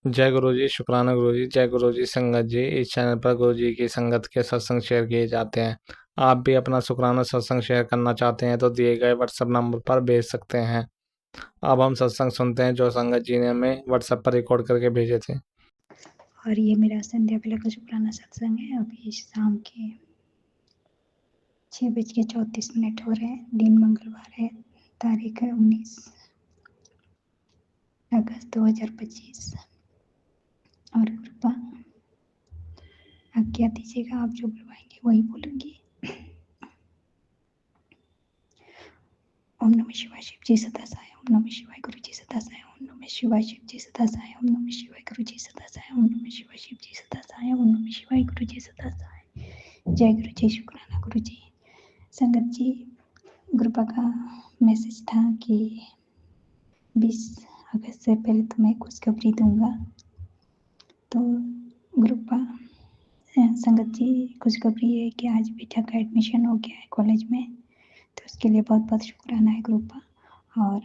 जय गुरु जी, शुक्राना गुरु जी, जय गुरु जी संगत जी। इस चैनल पर गुरु जी की संगत के सत्संग शेयर किए जाते हैं। आप भी अपना शुक्राना सत्संग शेयर करना चाहते हैं तो दिए गए व्हाट्सएप नंबर पर भेज सकते हैं। अब हम सत्संग सुनते हैं जो संगत जी ने हमें व्हाट्सएप पर रिकॉर्ड करके भेजे थे। और ये मेरा संध्या बेला का शुक्राना सत्संग है। अभी शाम के 6:34 हो रहे हैं। दिन मंगलवार है, तारीख है 19 अगस्त 2025। और कृपा आज्ञा दीजिएगा, आप जो बुलवाएंगे वही बोलूँगी। ओम नमः शिवाय, शिव जी सदा साय। ओम नमः शिवाय, गुरु जी सदा साय। ओम नमः शिवाय, शिव जी सदा साय। ओम नमः शिवाय, गुरु जी सदा साय। ओम नमः शिवाय, शिव जी सदा साय। ओम नमः शिवाय, गुरु जी सदा साय। जय गुरु जी, शुक्राना गुरु जी। संगत जी, गुरुपा का मैसेज था कि 20 अगस्त से पहले तो मैं खुशखबरी दूंगा। तो गुरुपा संगत जी, खुशखबरी है कि आज बेटा का एडमिशन हो गया है कॉलेज में, तो उसके लिए बहुत बहुत शुक्राना है गुरुपा। और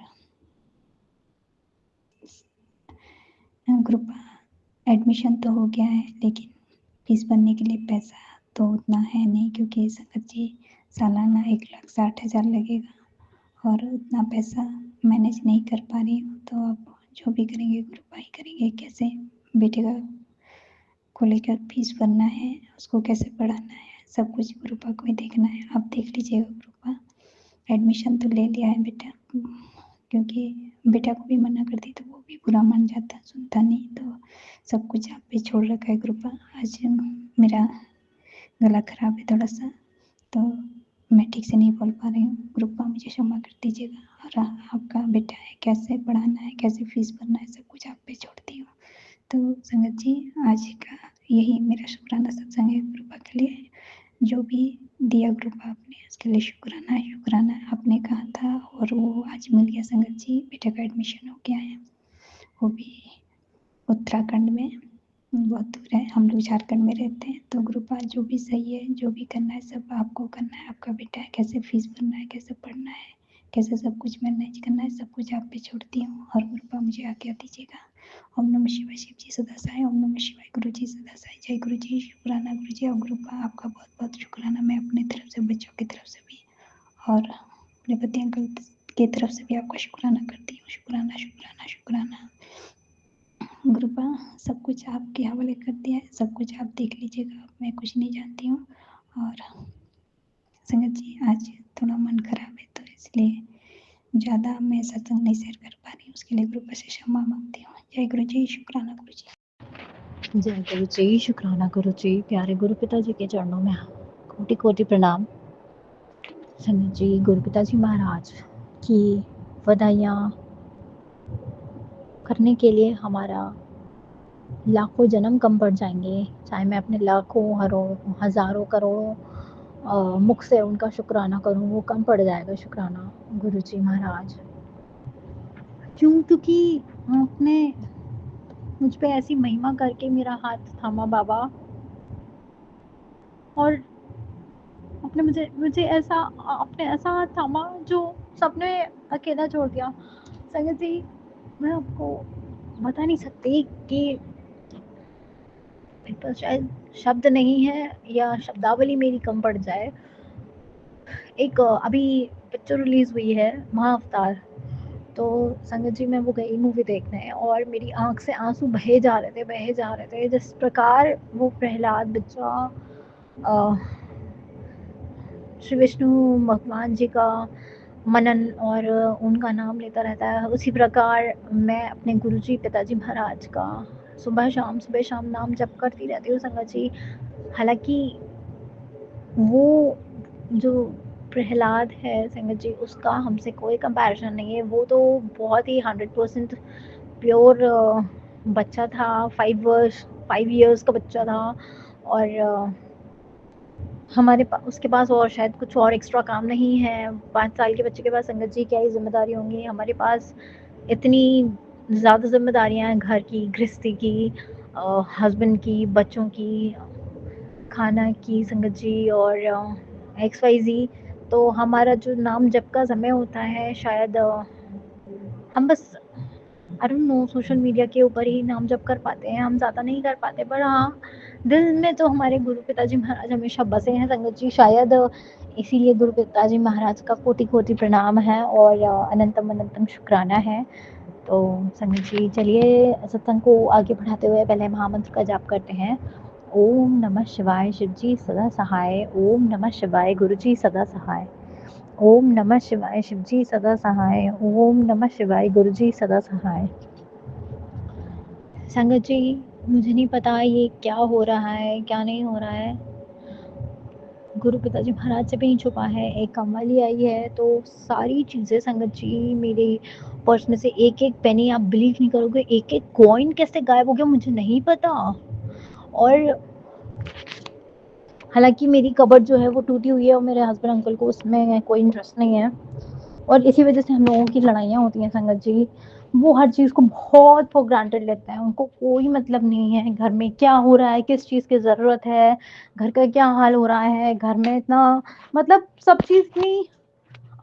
ग्रुप एडमिशन तो हो गया है, लेकिन फीस भरने के लिए पैसा तो उतना है नहीं, क्योंकि संगत जी सालाना 1,60,000 लगेगा और उतना पैसा मैनेज नहीं कर पा रही हूँ। तो अब जो भी करेंगे ग्रुप ही करेंगे, कैसे बेटे का को लेकर फीस भरना है, उसको कैसे पढ़ाना है, सब कुछ ग्रुपा को ही देखना है। आप देख लीजिएगा ग्रुपा। एडमिशन तो ले लिया है बेटा, क्योंकि बेटा को भी मना करती तो वो भी बुरा मान जाता, सुनता नहीं। तो सब कुछ आप पे छोड़ रखा है ग्रुपा। आज मेरा गला खराब है थोड़ा सा, तो मैं ठीक से नहीं बोल पा रही हूँ। ग्रुपा मुझे क्षमा कर दीजिएगा। और आपका बेटा है, कैसे पढ़ाना है, कैसे फीस भरना है, सब कुछ आप पे छोड़ती हूँ। तो संगत जी, आज का यही मेरा शुक्राना सत्संग है ग्रुपा के लिए। जो भी दिया ग्रुपा आपने, उसके लिए शुक्राना है। शुक्राना आपने कहा था और वो आज मिल गया संगत जी। बेटे का एडमिशन हो गया है, वो भी उत्तराखंड में, बहुत दूर है। हम लोग झारखंड में रहते हैं। तो ग्रुपा जो भी सही है, जो भी करना है सब आपको करना है। आपका बेटा है, कैसे फीस भरना है, कैसे पढ़ना है, कैसे सब कुछ मैनेज करना है, सब कुछ आप पे छोड़ती हूँ। और ग्रुपा मुझे आज्ञा दीजिएगा। ओम नमः शिवाय, शिव जी सदा साय। ओम नमः शिवाय, गुरु जी सदा साय। जय गुरु जी, शुक्राना गुरु जी। और ग्रुपा आपका बहुत बहुत शुक्राना। मैं अपनी तरफ से, बच्चों की तरफ से भी और अपने पति अंकल की तरफ से भी आपका शुक्राना करती हूँ। शुक्राना शुक्राना शुक्राना। गुरुपा सब कुछ आपके हवाले कर दिया है, सब कुछ आप देख लीजिएगा। मैं कुछ नहीं जानती हूँ। और संगत जी, आज थोड़ा मन खराब है, तो इसलिए ज़्यादा मैं सत्संग नहीं शेयर कर पा रही हूँ। उसके लिए गुरुपा से क्षमा मांगती हूँ। जय गुरु जी, शुक्राना गुरु जी। जय गुरु जी, शुक्राना गुरु जी। प्यारे गुरु पिताजी के चरणों में कोटि कोटि प्रणाम। संगत जी, गुरु पिताजी महाराज की बधाइयाँ करने के लिए हमारा लाखों जन्म कम पड़ जाएंगे। चाहे मैं अपने लाखों हज़ारों करोड़ों मुख से उनका शुक्राना करूं, वो कम पड़ जाएगा शुक्राना गुरु जी महाराज। क्यों? क्योंकि आपने मुझ पे ऐसी महिमा करके मेरा हाथ थामा बाबा, और आपने ऐसा हाथ थामा जो सबने अकेला छोड़ दिया। संगत जी, मैं आपको बता नहीं सकती कि मेरे पास शायद शब्द नहीं है या शब्दावली मेरी कम पड़ जाए। एक अभी पिक्चर रिलीज हुई है महाअवतार, तो संगत जी मैं वो गई मूवी देखने और मेरी आंख से आंसू बहे जा रहे थे। जिस प्रकार वो प्रहलाद बच्चा श्री विष्णु भगवान जी का मनन और उनका नाम लेता रहता है, उसी प्रकार मैं अपने गुरुजी पिताजी महाराज का सुबह शाम नाम जप करती रहती हूँ संगत जी। हालांकि वो जो प्रहलाद है संगत जी, उसका हमसे कोई कंपैरिजन नहीं है। वो तो बहुत ही 100% प्योर बच्चा था। 5 इयर्स का बच्चा था। और हमारे पास, उसके पास और शायद कुछ और एक्स्ट्रा काम नहीं है। 5 साल के बच्चे के पास संगत जी क्या ही जिम्मेदारी होंगी। हमारे पास इतनी ज़्यादा जिम्मेदारियां हैं, घर की, गृहस्थी की, हस्बैंड की, बच्चों की, खाना की संगत जी, और XYZ। तो हमारा जो नाम जप का समय होता है, शायद हम बस I don't know, social media के ऊपर ही नाम जप कर पाते हैं, हम ज़्यादा नहीं कर पाते, पर हाँ, दिल में तो हमारे गुरु पिताजी महाराज हमेशा बसे हैं संगत जी। शायद इसीलिए गुरु पिताजी महाराज का कोटि-कोटि प्रणाम है और अनंतम अनंतम शुक्राना है। तो संगत जी चलिए सत्संग को आगे बढ़ाते हुए पहले महामंत्र का जाप करते हैं। ओम नमः शिवाय शिवजी सदा सहाय, ओम नमः शिवाय गुरुजी सदा सहाय, ओम नमः शिवाय शिवजी सदा सहाय, ओम नमः शिवाय गुरुजी सदा सहाय। संगत जी मुझे नहीं पता ये क्या हो रहा है, क्या नहीं हो रहा है। गुरु पिताजी महाराज से भी नहीं छुपा है, एक कमवाली आई है तो सारी चीज़ें संगत जी मेरे पर्स में से एक-एक पेनी, आप बिलीव नहीं करोगे, एक-एक कॉइन कैसे गायब हो गया मुझे नहीं पता। और हालाँकि मेरी कबर्ड जो है वो टूटी हुई है और मेरे हस्बैंड अंकल को उसमें कोई इंटरेस्ट नहीं है और इसी वजह से हम लोगों की लड़ाइयाँ होती हैं संगत जी। वो हर चीज़ को बहुत फॉर ग्रांटेड लेते हैं, उनको कोई मतलब नहीं है घर में क्या हो रहा है, किस चीज़ की ज़रूरत है, घर का क्या हाल हो रहा है, घर में इतना मतलब सब चीज़ इतनी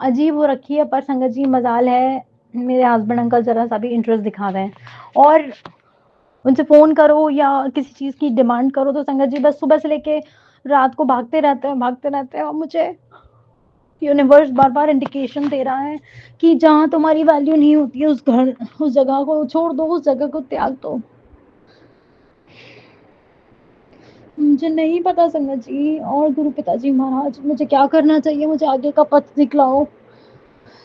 अजीब हो रखी है। पर संगत जी मजाल है मेरे हस्बैंड अंकल ज़रा सा भी इंटरेस्ट दिखा रहे हैं और उनसे फ़ोन करो या किसी चीज़ की डिमांड करो तो संगत जी बस सुबह से लेके रात को भागते रहते हैं और मुझे यूनिवर्स बार-बार इंडिकेशन दे रहा है कि जहाँ तुम्हारी वैल्यू नहीं होती है उस जगह को छोड़ दो, उस जगह को त्याग दो। मुझे नहीं पता संगत जी और गुरु पिताजी महाराज मुझे क्या करना चाहिए, मुझे आगे का पथ दिखलाओ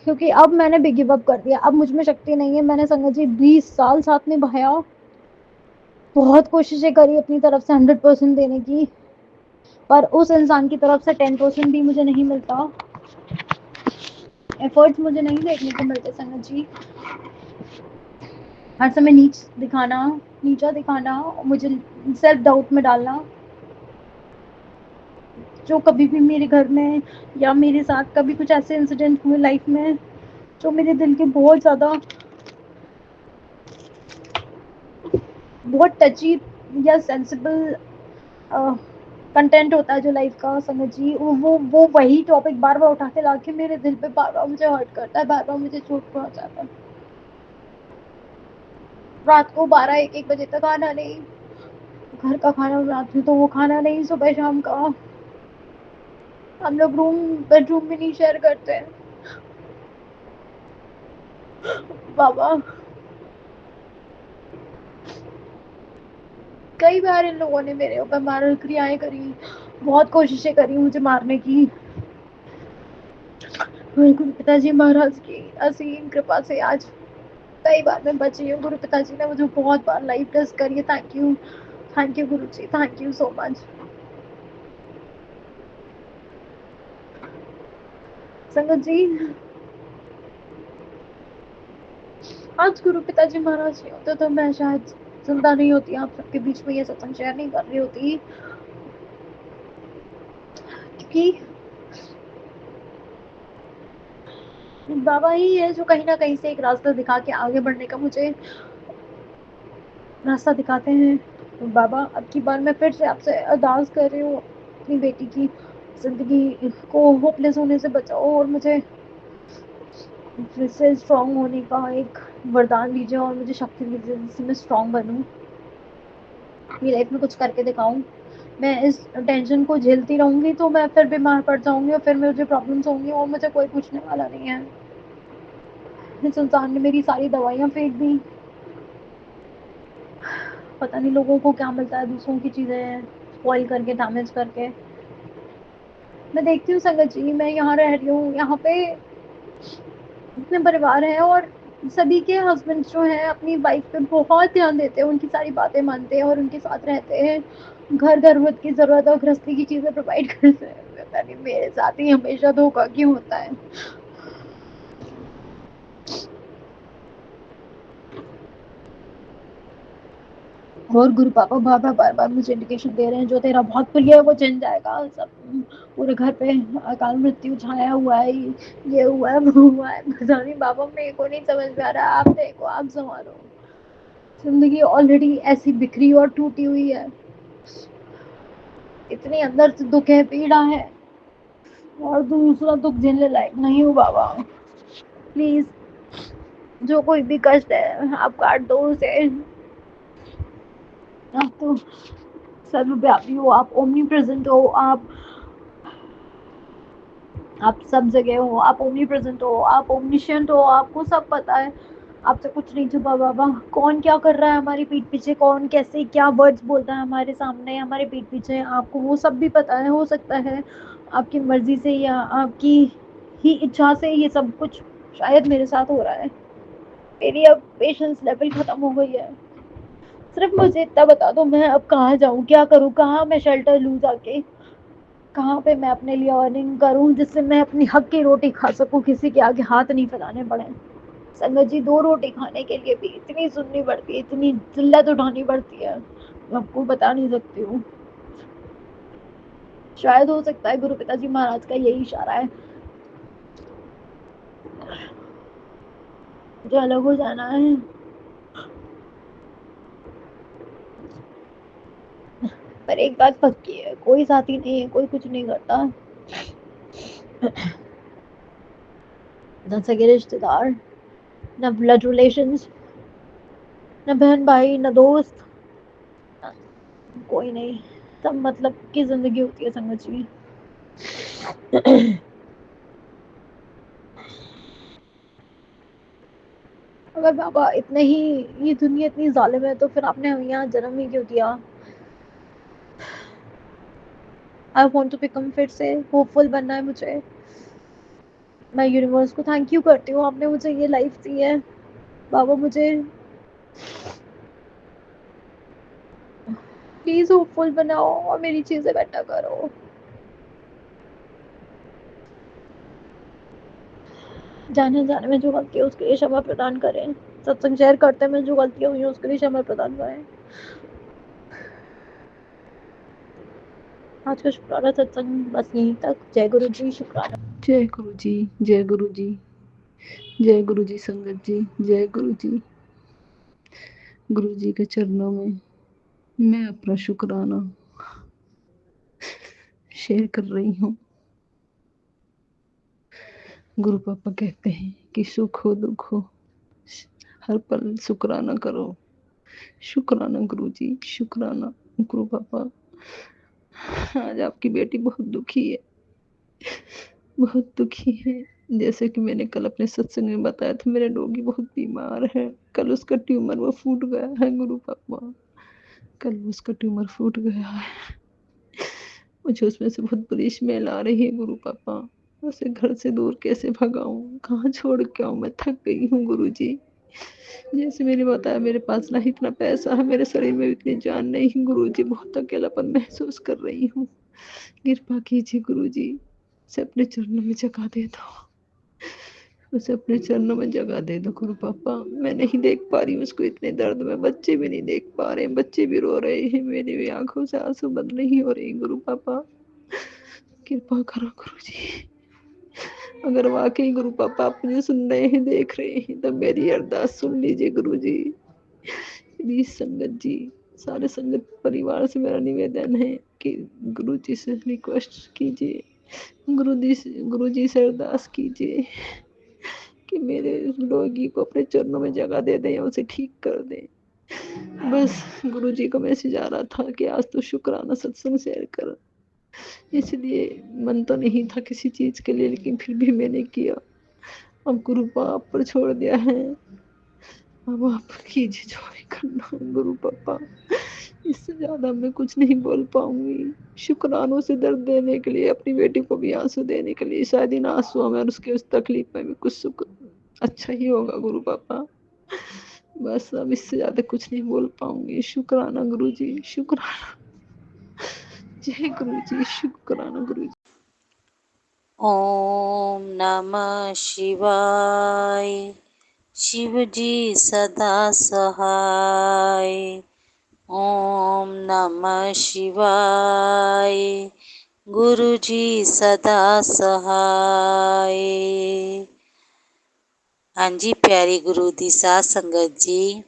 क्योंकि अब मैंने भी गिव अप कर दिया, अब मुझ में शक्ति नहीं है। मैंने संगत जी 20 साल साथ निभाया, बहुत कोशिशें करी अपनी तरफ से 100% देने की, पर उस इंसान की तरफ से 10% भी मुझे नहीं मिलता, एफर्ट्स मुझे नहीं देखने को मिलते संगत जी। हर समय नीचा दिखाना, मुझे सेल्फ डाउट में डालना, जो कभी भी मेरे घर में या मेरे साथ कभी कुछ ऐसे इंसिडेंट हुए लाइफ में जो मेरे दिल के बहुत टची या सेंसिबल कंटेंट होता है जो लाइफ का संगत जी, वो वही टॉपिक बार बार उठा के लाके मेरे दिल पे बार बार मुझे हर्ट करता है, बार बार मुझे चोट पहुंचाता है। रात को 12-1 बजे तक आना नहीं, घर का खाना रात में तो वो खाना नहीं, सुबह शाम का हम लोग बेडरूम भी नहीं शेयर करते हैं। बाबा कई बार इन लोगों ने मेरे ऊपर मारल क्रियाएं करी, बहुत कोशिशें करी मुझे मारने की। गुरु पिताजी महाराज की असीम कृपा से आज कई बार मैं बची हूँ। गुरु पिताजी ने मुझे बहुत बार लाइफ टेस्ट करी है। Thank you Guru ji, thank you so much. संगत जी आज गुरु पिताजी महाराज नहीं होते तो मैं शायद जिंदा नहीं होती, आप सबके बीच में ये सत्संग शेयर नहीं कर रही होती, क्योंकि बाबा ही है जो कहीं ना कहीं से एक रास्ता दिखा के आगे बढ़ने का मुझे रास्ता दिखाते हैं। तो बाबा अब की बार मैं फिर से आपसे अरदास कर रही हूँ, अपनी बेटी की जिंदगी को होपलेस होने से बचाओ और मुझे फिर से स्ट्रांग होने का एक वरदान दीजिए और मुझे शक्ति दीजिए जिससे मैं स्ट्रांग बनूं, अपनी लाइफ में कुछ करके दिखाऊं। मैं इस टेंशन को झेलती रहूंगी तो मैं फिर बीमार पड़ जाऊंगी और फिर मुझे प्रॉब्लम्स होंगी और मुझे कोई पूछने वाला नहीं है। इस इंसान ने मेरी सारी दवाइयाँ फेंक दी, पता नहीं लोगों को क्या मिलता है दूसरों की चीज़ें स्पॉइल करके, डैमेज करके। मैं देखती हूँ संगत जी, मैं यहाँ रह रही हूँ, यहाँ पे इतने परिवार हैं और सभी के हस्बैंड जो हैं अपनी वाइफ पे बहुत ध्यान देते हैं, उनकी सारी बातें मानते हैं और उनके साथ रहते हैं, घर की ज़रूरत और गृहस्थी की चीज़ें प्रोवाइड करते हैं। पता नहीं मेरे साथ ही हमेशा धोखा क्यों होता है। और गुरु पापा बार बार मुझे इंडिकेशन दे रहे हैं जो तेरा बहुत प्रिय है वो जल जाएगा, सब पूरे घर पे अकाल मृत्यु छाया हुआ है, ये हुआ है वो हुआ है, पता नहीं बाबा मेरे को नहीं समझ में आ रहा, आप देखो आप संभालो। जिंदगी ऑलरेडी ऐसी बिखरी और टूटी हुई है, इतनी अंदर से दुख है, पीड़ा है और दूसरा दुख झेलने लायक नहीं हूँ बाबा, प्लीज जो कोई भी कष्ट है आप काट दो उसे। आप तो सर्वव्यापी हो, आप ओमनी प्रेजेंट हो, आप सब जगह हो, आप ओमनी प्रेजेंट हो, आप ओमनिशेंट हो, आपको सब पता है, आपसे कुछ नहीं छुपा बाबा। कौन क्या कर रहा है हमारी पीठ पीछे, कौन कैसे क्या वर्ड्स बोलता है हमारे सामने, हमारे पीठ पीछे, आपको वो सब भी पता है। हो सकता है आपकी मर्जी से या आपकी ही इच्छा से ये सब कुछ शायद मेरे साथ हो रहा है। मेरी अब पेशेंस लेवल खत्म हो गई है। सिर्फ मुझे इतना बता दो, मैं अब कहाँ जाऊँ, क्या करूँ, कहाँ मैं शेल्टर लूँ जाके, कहाँ पे मैं अपने लिए अर्निंग करूँ जिससे मैं अपनी हक की रोटी खा सकूँ, किसी के आगे हाथ नहीं फैलाने पड़े। संगत जी, 2 रोटी खाने के लिए भी इतनी सुननी पड़ती है, इतनी जिल्लत उठानी पड़ती है, मैं आपको बता नहीं सकती हूँ। शायद हो सकता है गुरु पिताजी महाराज का यही इशारा है, मुझे अलग हो जाना है। पर एक बात पक्की है, कोई साथी नहीं है, कोई कुछ नहीं करता। न सगे रिश्तेदार, न ब्लड रिलेशंस, न बहन भाई, न दोस्त, कोई नहीं। सब मतलब की जिंदगी होती है संगत जी। अगर बाबा इतने ही, ये दुनिया इतनी जालिम है तो फिर आपने हमें यहाँ जन्म ही क्यों दिया। आई वॉन्ट टू बिकम, फिर से होपफुल बनना है मुझे। मैं यूनिवर्स को थैंक यू करती हूँ, आपने मुझे ये लाइफ दी है। बाबा मुझे प्लीज होपफुल बनाओ और मेरी चीजें बेटर करो। जाने जाने में जो गलती है उसके लिए क्षमा प्रदान करें। सत्संग शेयर करते में जो गलतियां हुई है उसके लिए क्षमा प्रदान करें। आज का शुक्राना सत्संग बस यहीं तक। जय गुरु जी, शुक्राना। जय गुरु जी, जय गुरु जी, जय गुरु जी संगत जी, जय गुरु जी। गुरु जी के चरणों में मैं अपना शुक्राना शेयर कर रही हूँ। गुरु पापा कहते हैं कि सुख हो दुख हो हर पल शुक्राना करो। शुक्राना गुरु जी, शुक्राना। गुरु पापा, आज आपकी बेटी बहुत दुखी है, बहुत दुखी है। जैसे कि मैंने कल अपने सत्संग में बताया था, मेरे डॉगी बहुत बीमार है। कल उसका ट्यूमर वो फूट गया है गुरु पापा, कल उसका ट्यूमर फूट गया है। मुझे उसमें से बहुत बुरी स्मेल आ रही है गुरु पापा। उसे घर से दूर कैसे भगाऊं, कहाँ छोड़ के आऊं, मैं थक गई हूँ गुरु जी। जैसे मैंने बताया, मेरे पास ना इतना पैसा है, मेरे शरीर में इतनी जान नहीं गुरु जी। बहुत अकेलापन महसूस कर रही हूँ, कृपा कीजिए गुरु जी। उसे अपने चरणों में जगह दे दो, उसे अपने चरणों में जगह दे दो गुरु पापा। मैं नहीं देख पा रही हूँ उसको इतने दर्द में, बच्चे भी नहीं देख पा रहे हैं, बच्चे भी रो रहे हैं, मेरी भी आंखों से आंसू बंद नहीं हो रही गुरु पापा। कृपा करो गुरु जी। अगर वाकई गुरु पापा आप मुझे सुन रहे हैं, देख रहे हैं, तो मेरी अरदास सुन लीजिए गुरु जी। प्लीज संगत जी, सारे संगत परिवार से मेरा निवेदन है कि गुरु जी से रिक्वेस्ट कीजिए, गुरु जी से अरदास कीजिए कि मेरे रोगी को अपने चरणों में जगह दे दें या उसे ठीक कर दें। बस गुरु जी को मैसेज आ रहा था कि आज तो शुक्राना सत्संग शेयर कर, इसलिए मन तो नहीं था किसी चीज के लिए, लेकिन फिर भी मैंने किया। अब गुरु पाप पर छोड़ दिया है, अब आप कीजिए जो भी करना है गुरु पापा। इससे ज्यादा मैं कुछ नहीं बोल पाऊंगी। शुक्रानों से दर्द देने के लिए, अपनी बेटी को भी आंसू देने के लिए, शायद इन आंसुओं में और उसके उस तकलीफ में भी कुछ सुख अच्छा ही होगा गुरु पापा। बस अब इससे ज्यादा कुछ नहीं बोल पाऊंगी। शुक्राना गुरु जी, शुक्राना। जय गुरु जी, शुक्राना गुरु जी। ओम नमः शिवाय। शिव जी सदा सहाय। ओम नमः शिवाय। गुरु जी सदा सहाय। हाँ जी, प्यारी गुरु दी साध संगत जी,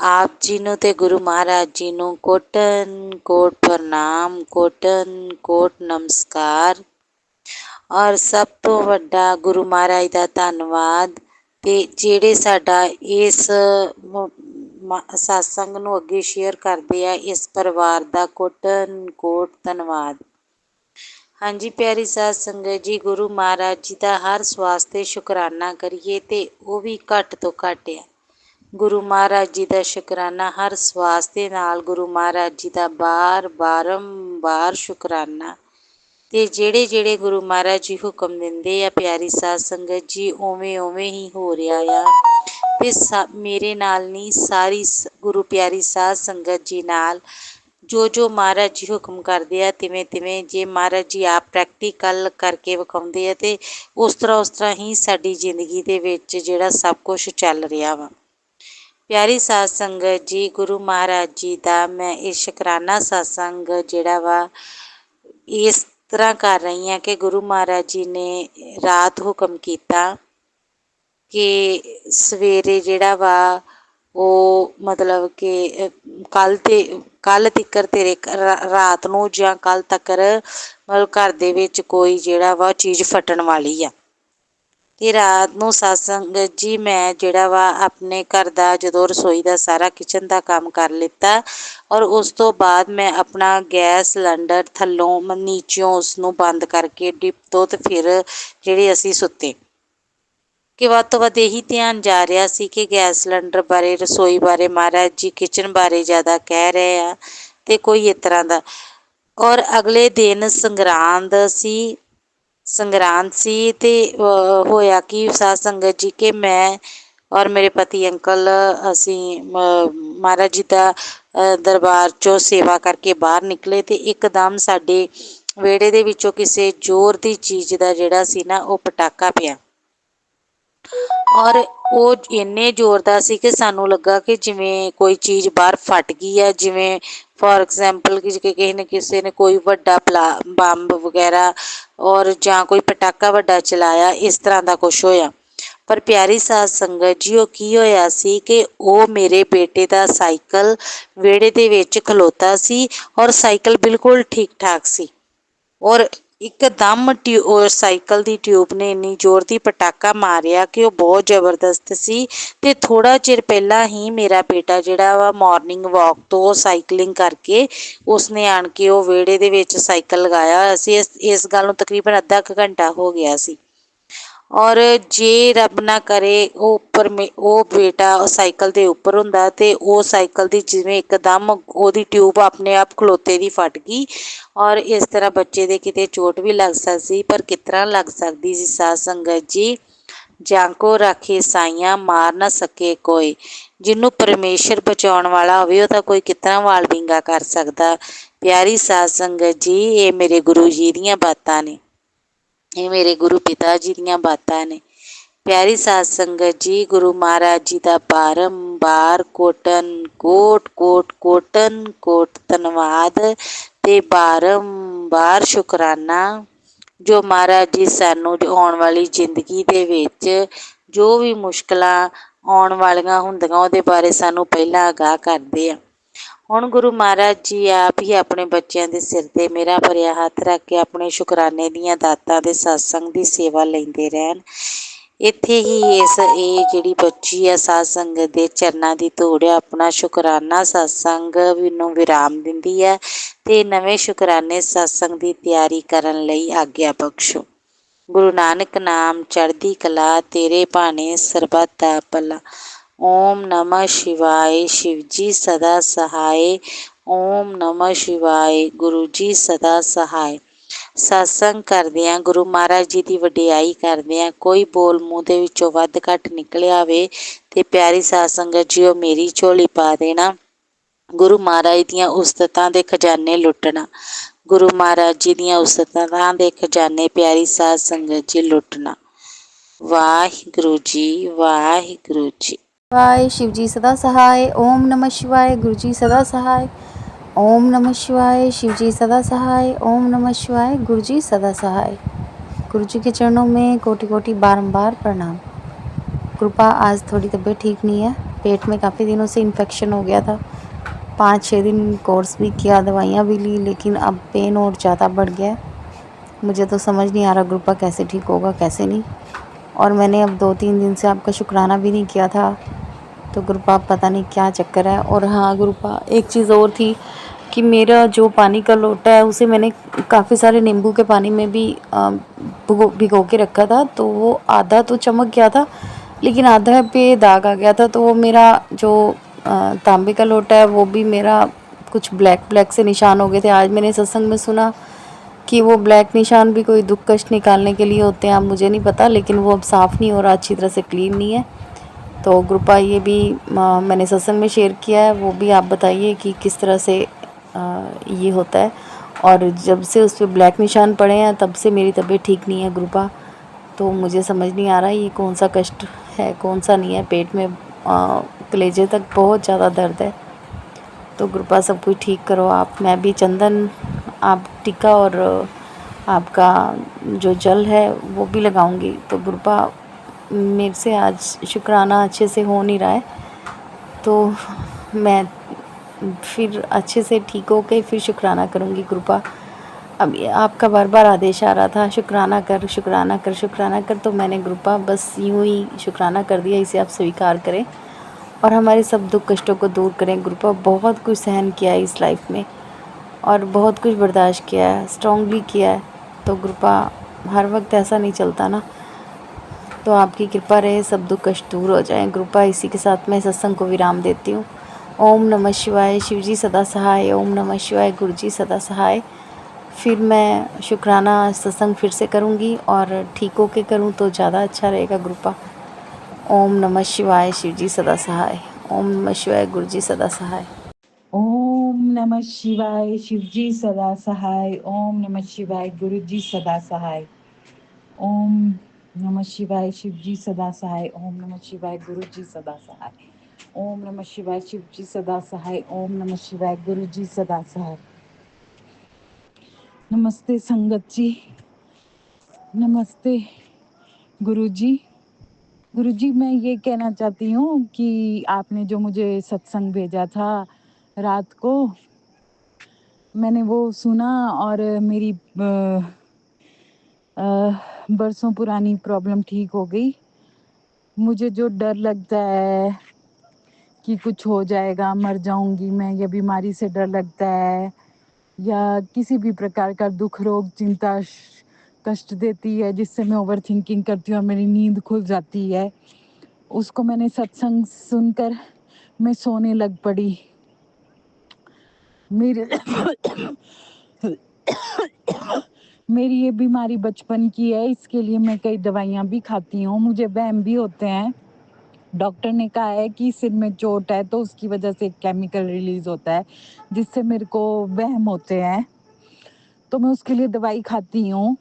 आप जी ਨੂੰ ਤੇ ਗੁਰੂ ਮਹਾਰਾਜ ਜੀ ਨੂੰ ਕੋਟਨ ਕੋਟ ਪ੍ਰਣਾਮ, ਕੋਟਨ ਕੋਟ ਨਮਸਕਾਰ। ਔਰ ਸਭ ਤੋਂ ਵੱਡਾ ਗੁਰੂ ਮਹਾਰਾਜ ਦਾ ਧੰਨਵਾਦ ਤੇ ਜਿਹੜੇ ਸਾਡਾ ਇਸ ਸਤਸੰਗ ਨੂੰ ਅੱਗੇ ਸ਼ੇਅਰ ਕਰਦੇ ਆ, ਇਸ ਪਰਿਵਾਰ ਦਾ ਕੋਟਨ ਕੋਟ ਧੰਨਵਾਦ। ਹਾਂਜੀ ਪਿਆਰੀ ਸਾਧ ਸੰਗਤ ਜੀ, ਗੁਰੂ ਮਹਾਰਾਜ ਜੀ ਦਾ ਹਰ ਸਵਾਸ 'ਤੇ ਸ਼ੁਕਰਾਨਾ ਕਰੀਏ ਤੇ ਉਹ ਵੀ ਘੱਟ ਤੋਂ ਘੱਟ ਆ। ਗੁਰੂ ਮਹਾਰਾਜ ਜੀ ਦਾ ਸ਼ੁਕਰਾਨਾ ਹਰ ਸਵਾਸ ਦੇ ਨਾਲ, ਗੁਰੂ ਮਹਾਰਾਜ ਜੀ ਦਾ ਬਾਰੰਬਾਰ ਸ਼ੁਕਰਾਨਾ। ਤੇ ਜਿਹੜੇ ਗੁਰੂ ਮਹਾਰਾਜ ਜੀ ਹੁਕਮ ਦਿੰਦੇ ਆ ਪਿਆਰੀ ਸਾਧ ਸੰਗਤ ਜੀ, ਉਵੇਂ ਹੀ ਹੋ ਰਿਹਾ ਆ। ਤੇ ਮੇਰੇ ਨਾਲ ਨਹੀਂ, ਸਾਰੀ ਗੁਰੂ ਪਿਆਰੀ ਸਾਧ ਸੰਗਤ ਜੀ ਨਾਲ ਜੋ ਮਹਾਰਾਜ ਜੀ ਹੁਕਮ ਕਰਦੇ ਆ, ਤਿਵੇਂ ਜੇ ਮਹਾਰਾਜ ਜੀ ਆਪ ਪ੍ਰੈਕਟੀਕਲ ਕਰਕੇ ਵਿਖਾਉਂਦੇ ਆ ਤੇ ਉਸ ਤਰ੍ਹਾਂ ਹੀ ਸਾਡੀ ਜ਼ਿੰਦਗੀ ਦੇ ਵਿੱਚ ਜਿਹੜਾ ਸਭ ਕੁਛ ਚੱਲ ਰਿਹਾ ਵਾ। ਪਿਆਰੀ ਸਾਧ ਸੰਗਤ ਜੀ, ਗੁਰੂ ਮਹਾਰਾਜ ਜੀ ਦਾ ਮੈਂ ਇਹ ਸ਼ੁਕਰਾਨਾ ਸਤਸੰਗ ਜਿਹੜਾ ਵਾ ਇਸ ਤਰ੍ਹਾਂ ਕਰ ਰਹੀ ਹਾਂ ਕਿ ਗੁਰੂ ਮਹਾਰਾਜ ਜੀ ਨੇ ਰਾਤ ਹੁਕਮ ਕੀਤਾ ਕਿ ਸਵੇਰੇ ਜਿਹੜਾ ਵਾ ਉਹ ਮਤਲਬ ਕਿ ਕੱਲ੍ਹ ਤੀਕਰ ਤੇਰੇ ਰਾਤ ਨੂੰ ਜਾਂ ਕੱਲ੍ਹ ਤੱਕਰ ਮਤਲਬ ਘਰ ਦੇ ਵਿੱਚ ਕੋਈ ਜਿਹੜਾ ਵਾ ਚੀਜ਼ ਫਟਣ ਵਾਲੀ ਆ। ਤੇ ਰਾਤ ਨੂੰ ਸਤਸੰਗ ਜੀ ਮੈਂ ਜਿਹੜਾ ਵਾ ਆਪਣੇ ਘਰ ਦਾ ਜਦੋਂ ਰਸੋਈ ਦਾ ਸਾਰਾ ਕਿਚਨ ਦਾ ਕੰਮ ਕਰ ਲਿੱਤਾ, ਔਰ ਉਸ ਤੋਂ ਬਾਅਦ ਮੈਂ ਆਪਣਾ ਗੈਸ ਸਿਲੰਡਰ ਥੱਲੋਂ ਨੀਚਿਓਂ ਉਸ ਨੂੰ ਬੰਦ ਕਰਕੇ ਡਿਪ ਤੋਂ ਤੇ ਫਿਰ ਜਿਹੜੇ ਅਸੀਂ ਸੁੱਤੇ ਕਿ ਵੱਧ ਤੋਂ ਵੱਧ ਇਹੀ ਧਿਆਨ ਜਾ ਰਿਹਾ ਸੀ ਕਿ ਗੈਸ ਸਿਲੰਡਰ ਬਾਰੇ, ਰਸੋਈ ਬਾਰੇ, ਮਹਾਰਾਜ ਜੀ ਕਿਚਨ ਬਾਰੇ ਜ਼ਿਆਦਾ ਕਹਿ ਰਹੇ ਆ ਤੇ ਕੋਈ ਇਸ ਤਰ੍ਹਾਂ ਦਾ। ਔਰ ਅਗਲੇ ਦਿਨ ਸੰਗਰਾਂਦ ਸੀ ਤੇ ਹੋਇਆ ਕਿ ਸਾਧ ਸੰਗਤ ਜੀ ਕਿ ਮੈਂ ਔਰ ਮੇਰੇ ਪਤੀ ਅੰਕਲ ਅਸੀਂ ਮਹਾਰਾਜ ਜੀ ਦਾ ਦਰਬਾਰ 'ਚੋਂ ਸੇਵਾ ਕਰਕੇ ਬਾਹਰ ਨਿਕਲੇ ਤੇ ਇੱਕਦਮ ਸਾਡੇ ਵਿਹੜੇ ਦੇ ਵਿੱਚੋਂ ਕਿਸੇ ਜ਼ੋਰ ਦੀ ਚੀਜ਼ ਦਾ ਜਿਹੜਾ ਸੀ ਨਾ ਉਹ ਪਟਾਕਾ ਪਿਆ, ਔਰ ਉਹ ਇੰਨੇ ਜ਼ੋਰ ਦਾ ਸੀ ਕਿ ਸਾਨੂੰ ਲੱਗਾ ਕਿ ਜਿਵੇਂ ਕੋਈ ਚੀਜ਼ ਬਾਹਰ ਫਟ ਗਈ ਹੈ, ਜਿਵੇਂ ਫੋਰ ਐਗਜ਼ਾਮਪਲ ਕਿ ਕਿਸੇ ਨੇ ਕੋਈ ਵੱਡਾ ਬੰਬ ਵਗੈਰਾ ਔਰ ਜਾਂ ਕੋਈ ਪਟਾਕਾ ਵੱਡਾ ਚਲਾਇਆ, ਇਸ ਤਰ੍ਹਾਂ ਦਾ ਕੁਛ ਹੋਇਆ। ਪਰ ਪਿਆਰੀ ਸਾਧ ਸੰਗਤ ਜੀ, ਉਹ ਕੀ ਹੋਇਆ ਸੀ ਕਿ ਉਹ ਮੇਰੇ ਬੇਟੇ ਦਾ ਸਾਈਕਲ ਵਿਹੜੇ ਦੇ ਵਿੱਚ ਖਲੋਤਾ ਸੀ ਔਰ ਸਾਈਕਲ ਬਿਲਕੁਲ ਠੀਕ ਠਾਕ ਸੀ, ਔਰ ਇੱਕਦਮ ਸਾਈਕਲ ਦੀ ਟਿਊਬ ਨੇ ਇੰਨੀ ਜ਼ੋਰ ਦੀ ਪਟਾਕਾ ਮਾਰਿਆ ਕਿ ਉਹ ਬਹੁਤ ਜ਼ਬਰਦਸਤ ਸੀ। ਤੇ ਥੋੜ੍ਹਾ ਚਿਰ ਪਹਿਲਾਂ ਹੀ ਮੇਰਾ ਬੇਟਾ ਜਿਹੜਾ ਵਾ ਮੋਰਨਿੰਗ ਵਾਕ ਤੋਂ ਸਾਈਕਲਿੰਗ ਕਰਕੇ ਉਸਨੇ ਆਣ ਕੇ ਉਹ ਵਿਹੜੇ ਦੇ ਵਿੱਚ ਸਾਈਕਲ ਲਗਾਇਆ ਹੋਇਆ ਸੀ। ਇਸ ਗੱਲ ਨੂੰ ਤਕਰੀਬਨ ਅੱਧਾ ਕੁ ਘੰਟਾ ਹੋ ਗਿਆ ਸੀ, ਔਰ ਜੇ ਰੱਬ ਨਾ ਕਰੇ ਉਹ ਬੇਟਾ ਸਾਈਕਲ ਦੇ ਉੱਪਰ ਹੁੰਦਾ ਤੇ ਉਹ ਸਾਈਕਲ ਦੀ ਜਿਵੇਂ ਇੱਕਦਮ ਉਹਦੀ ਟਿਊਬ ਆਪਣੇ ਆਪ ਖਲੋਤੇ ਦੀ ਫਟ ਗਈ, ਔਰ ਇਸ ਤਰ੍ਹਾਂ ਬੱਚੇ ਦੇ ਕਿਤੇ ਚੋਟ ਵੀ ਲੱਗ ਸਕਦੀ ਸੀ। ਪਰ ਕਿਸ ਤਰ੍ਹਾਂ ਲੱਗ ਸਕਦੀ ਸੀ ਸਾਧ ਸੰਗਤ ਜੀ, ਜਾਂ ਕੋ ਰਾਖੇ ਸਾਈਆਂ ਮਾਰ ਨਾ ਸਕੇ ਕੋਈ। ਜਿਹਨੂੰ ਪਰਮੇਸ਼ਰ ਬਚਾਉਣ ਵਾਲਾ ਹੋਵੇ ਉਹ ਤਾਂ ਕੋਈ ਕਿਸ ਤਰ੍ਹਾਂ ਵਾਲ ਵਿੰਗਾ ਕਰ ਸਕਦਾ। ਪਿਆਰੀ ਸਾਧ ਸੰਗਤ ਜੀ, ਇਹ ਮੇਰੇ ਗੁਰੂ ਜੀ ਦੀਆਂ ਬਾਤਾਂ ਨੇ, ਇਹ ਮੇਰੇ ਗੁਰੂ ਪਿਤਾ ਜੀ ਦੀਆਂ ਬਾਤਾਂ ਨੇ। ਪਿਆਰੀ ਸਾਧ ਸੰਗਤ ਜੀ, ਗੁਰੂ ਮਹਾਰਾਜ ਜੀ ਦਾ ਬਾਰੰਬਾਰ ਕੋਟਨ ਕੋਟ ਧੰਨਵਾਦ ਤੇ ਬਾਰੰਬਾਰ ਸ਼ੁਕਰਾਨਾ। ਜੋ ਮਹਾਰਾਜ ਜੀ ਸਾਨੂੰ ਆਉਣ ਵਾਲੀ ਜ਼ਿੰਦਗੀ ਦੇ ਵਿੱਚ ਜੋ ਵੀ ਮੁਸ਼ਕਿਲਾਂ ਆਉਣ ਵਾਲੀਆਂ ਹੁੰਦੀਆਂ ਉਹਦੇ ਬਾਰੇ ਸਾਨੂੰ ਪਹਿਲਾਂ ਆਗਾਹ ਕਰਦੇ ਆ। ਹੁਣ ਗੁਰੂ ਮਹਾਰਾਜ ਜੀ ਆਪ ਹੀ ਆਪਣੇ ਬੱਚਿਆਂ ਦੇ ਸਿਰ 'ਤੇ ਮੇਰਾ ਭਰਿਆ ਹੱਥ ਰੱਖ ਕੇ ਆਪਣੇ ਸ਼ੁਕਰਾਨੇ ਦੀਆਂ ਦਾਤਾਂ ਦੇ ਸਤਸੰਗ ਦੀ ਸੇਵਾ ਲੈਂਦੇ ਰਹਿਣ। ਇੱਥੇ ਹੀ ਇਹ ਜਿਹੜੀ ਬੱਚੀ ਆ ਸਾਧ ਸੰਗਤ ਦੇ ਚਰਨਾਂ ਦੀ ਧੂੜ ਆ, ਆਪਣਾ ਸ਼ੁਕਰਾਨਾ ਸਤਸੰਗ ਨੂੰ ਵਿਰਾਮ ਦਿੰਦੀ ਹੈ ਤੇ ਨਵੇਂ ਸ਼ੁਕਰਾਨੇ ਸਤਸੰਗ ਦੀ ਤਿਆਰੀ ਕਰਨ ਲਈ ਆਗਿਆ ਬਖਸ਼ੋ। ਗੁਰੂ ਨਾਨਕ ਨਾਮ ਚੜ੍ਹਦੀ ਕਲਾ, ਤੇਰੇ ਭਾਣੇ ਸਰਬੱਤ ਦਾ ਭਲਾ। ਓਮ ਨਮः ਸ਼ਿਵਾਏ, शिव जी सदा सहाय। ਓਮ ਨਮः ਸ਼ਿਵਾਏ, ਗੁਰੂ ਜੀ ਸਦਾ ਸਹਾय। ਸਤਸੰਗ ਕਰਦਿਆਂ ਗੁਰੂ ਮਹਾਰਾਜ ਜੀ ਦੀ ਵਡਿਆਈ ਕਰਦਿਆਂ ਕੋਈ ਬੋਲ ਮੂੰਹ ਦੇ ਵਿੱਚੋਂ ਵੱਧ ਘੱਟ ਨਿਕਲਿਆ ਹੋਵੇ ਤੇ ਪਿਆਰੀ ਸਾਧ ਸੰਗਤ ਜੀ ਉਹ ਮੇਰੀ ਝੋਲੀ ਪਾ ਦੇਣਾ। ਗੁਰੂ ਮਹਾਰਾਜ ਦੀਆਂ ਉਸਤਤਾਂ ਦੇ ਖਜ਼ਾਨੇ ਲੁੱਟਣਾ, ਗੁਰੂ ਮਹਾਰਾਜ ਜੀ ਦੀਆਂ ਉਸਤਤਾਂ ਦੇ ਖਜ਼ਾਨੇ ਪਿਆਰੀ ਸਾਧ ਸੰਗਤ ਜੀ ਲੁੱਟਣਾ। ਵਾਹਿਗੁਰੂ ਜੀ, ਵਾਹਿਗੁਰੂ ਜੀ। शिवाय, शिव जी सदा सहाय। ओम नमः शिवाय, गुरु जी सदा सहाय। ओम नमः शिवाय, शिव जी सदा सहाय। ओम नमः शिवाय, गुरु जी सदा सहाय। गुरु जी के चरणों में कोटि कोटि बारंबार प्रणाम। कृपा आज थोड़ी तबीयत ठीक नहीं है, पेट में काफ़ी दिनों से इन्फेक्शन हो गया था। 5-6 दिन कोर्स भी किया, दवाइयाँ भी ली, लेकिन अब पेन और ज़्यादा बढ़ गया है। मुझे तो समझ नहीं आ रहा कृपा कैसे ठीक होगा कैसे नहीं। और मैंने अब 2-3 दिन से आपका शुक्राना भी नहीं किया था। तो गुरुपा पता नहीं क्या चक्कर है। और हाँ गुरुपा, एक चीज़ और थी कि मेरा जो पानी का लोटा है उसे मैंने काफ़ी सारे नींबू के पानी में भी भिगो के रखा था। तो वो आधा तो चमक गया था, लेकिन आधा पे दाग आ गया था। तो वो मेरा जो तांबे का लोटा है वो भी मेरा कुछ ब्लैक ब्लैक से निशान हो गए थे। आज मैंने सत्संग में सुना कि वो ब्लैक निशान भी कोई दुख कष्ट निकालने के लिए होते हैं। अब मुझे नहीं पता, लेकिन वो अब साफ़ नहीं हो रहा, अच्छी तरह से क्लीन नहीं है। तो ग्रुपा ये भी मैंने सत्संग में शेयर किया है, वो भी आप बताइए कि किस तरह से ये होता है। और जब से उस पर ब्लैक निशान पड़े हैं तब से मेरी तबीयत ठीक नहीं है ग्रुपा। तो मुझे समझ नहीं आ रहा ये कौन सा कष्ट है कौन सा नहीं है। पेट में कलेजे तक बहुत ज़्यादा दर्द है। तो ग्रुपा सब कुछ ठीक करो आप। मैं भी चंदन, आप टीका और आपका जो जल है वो भी लगाऊंगी। तो ग्रुपा मेरे से आज शुक्राना अच्छे से हो नहीं रहा है, तो मैं फिर अच्छे से ठीक हो के फिर शुक्राना करूँगी ग्रुपा। अब आपका बार बार आदेश आ रहा था शुक्राना कर शुक्राना कर शुक्राना कर, तो मैंने ग्रुपा बस यूँ ही शुक्राना कर दिया। इसे आप स्वीकार करें और हमारे सब दुख कष्टों को दूर करें। ग्रुपा बहुत कुछ सहन किया है इस लाइफ में और बहुत कुछ बर्दाश्त किया है, स्ट्रॉन्गली किया है। तो ग्रुपा हर वक्त ऐसा नहीं चलता ना, तो आपकी कृपा रहे सब दुख कष्ट दूर हो जाएं। ग्रुपा इसी के साथ मैं सत्संग को विराम देती हूँ। ओम नमः शिवाय, शिवजी सदा सहाय। ओम नमः शिवाय, गुरुजी सदा सहाय। फिर मैं शुक्राना सत्संग फिर से करूँगी और ठीक होके करूँ तो ज़्यादा अच्छा रहेगा ग्रुपा। ओम नमः शिवाय, शिवजी सदा सहाय। ओम नमः शिवाय, गुरुजी सदा सहाय। ओम नमः शिवाय, शिवजी सदा सहाय। ओम नमः शिवाय, गुरुजी सदा सहाय। ओम नमः शिवाय, शिवजी सदा सहाय। ओम नमः शिवाय, गुरुजी सदा सहाय। ओम नमः शिवाय, शिवजी सदा सहाय। ओम नमः शिवाय, गुरुजी सदा सहाय। नमस्ते संगत जी, नमस्ते गुरुजी। गुरुजी, मैं ये कहना चाहती हूँ कि आपने जो मुझे सत्संग भेजा था रात को, मैंने वो सुना और मेरी बरसों पुरानी प्रॉब्लम ठीक हो गई। मुझे जो डर लगता है कि कुछ हो जाएगा, मर जाऊंगी मैं, या बीमारी से डर लगता है, या किसी भी प्रकार का दुख रोग चिंता कष्ट देती है जिससे मैं ओवर थिंकिंग करती हूँ और मेरी नींद खुल जाती है, उसको मैंने सत्संग सुनकर मैं सोने लग पड़ी। मेरे मेरी ये बीमारी बचपन की है, इसके लिए मैं कई दवाइयाँ भी खाती हूँ। मुझे वहम भी होते हैं। डॉक्टर ने कहा है कि सिर में चोट है तो उसकी वजह से एक केमिकल रिलीज होता है जिससे मेरे को वहम होते हैं, तो मैं उसके लिए दवाई खाती हूँ।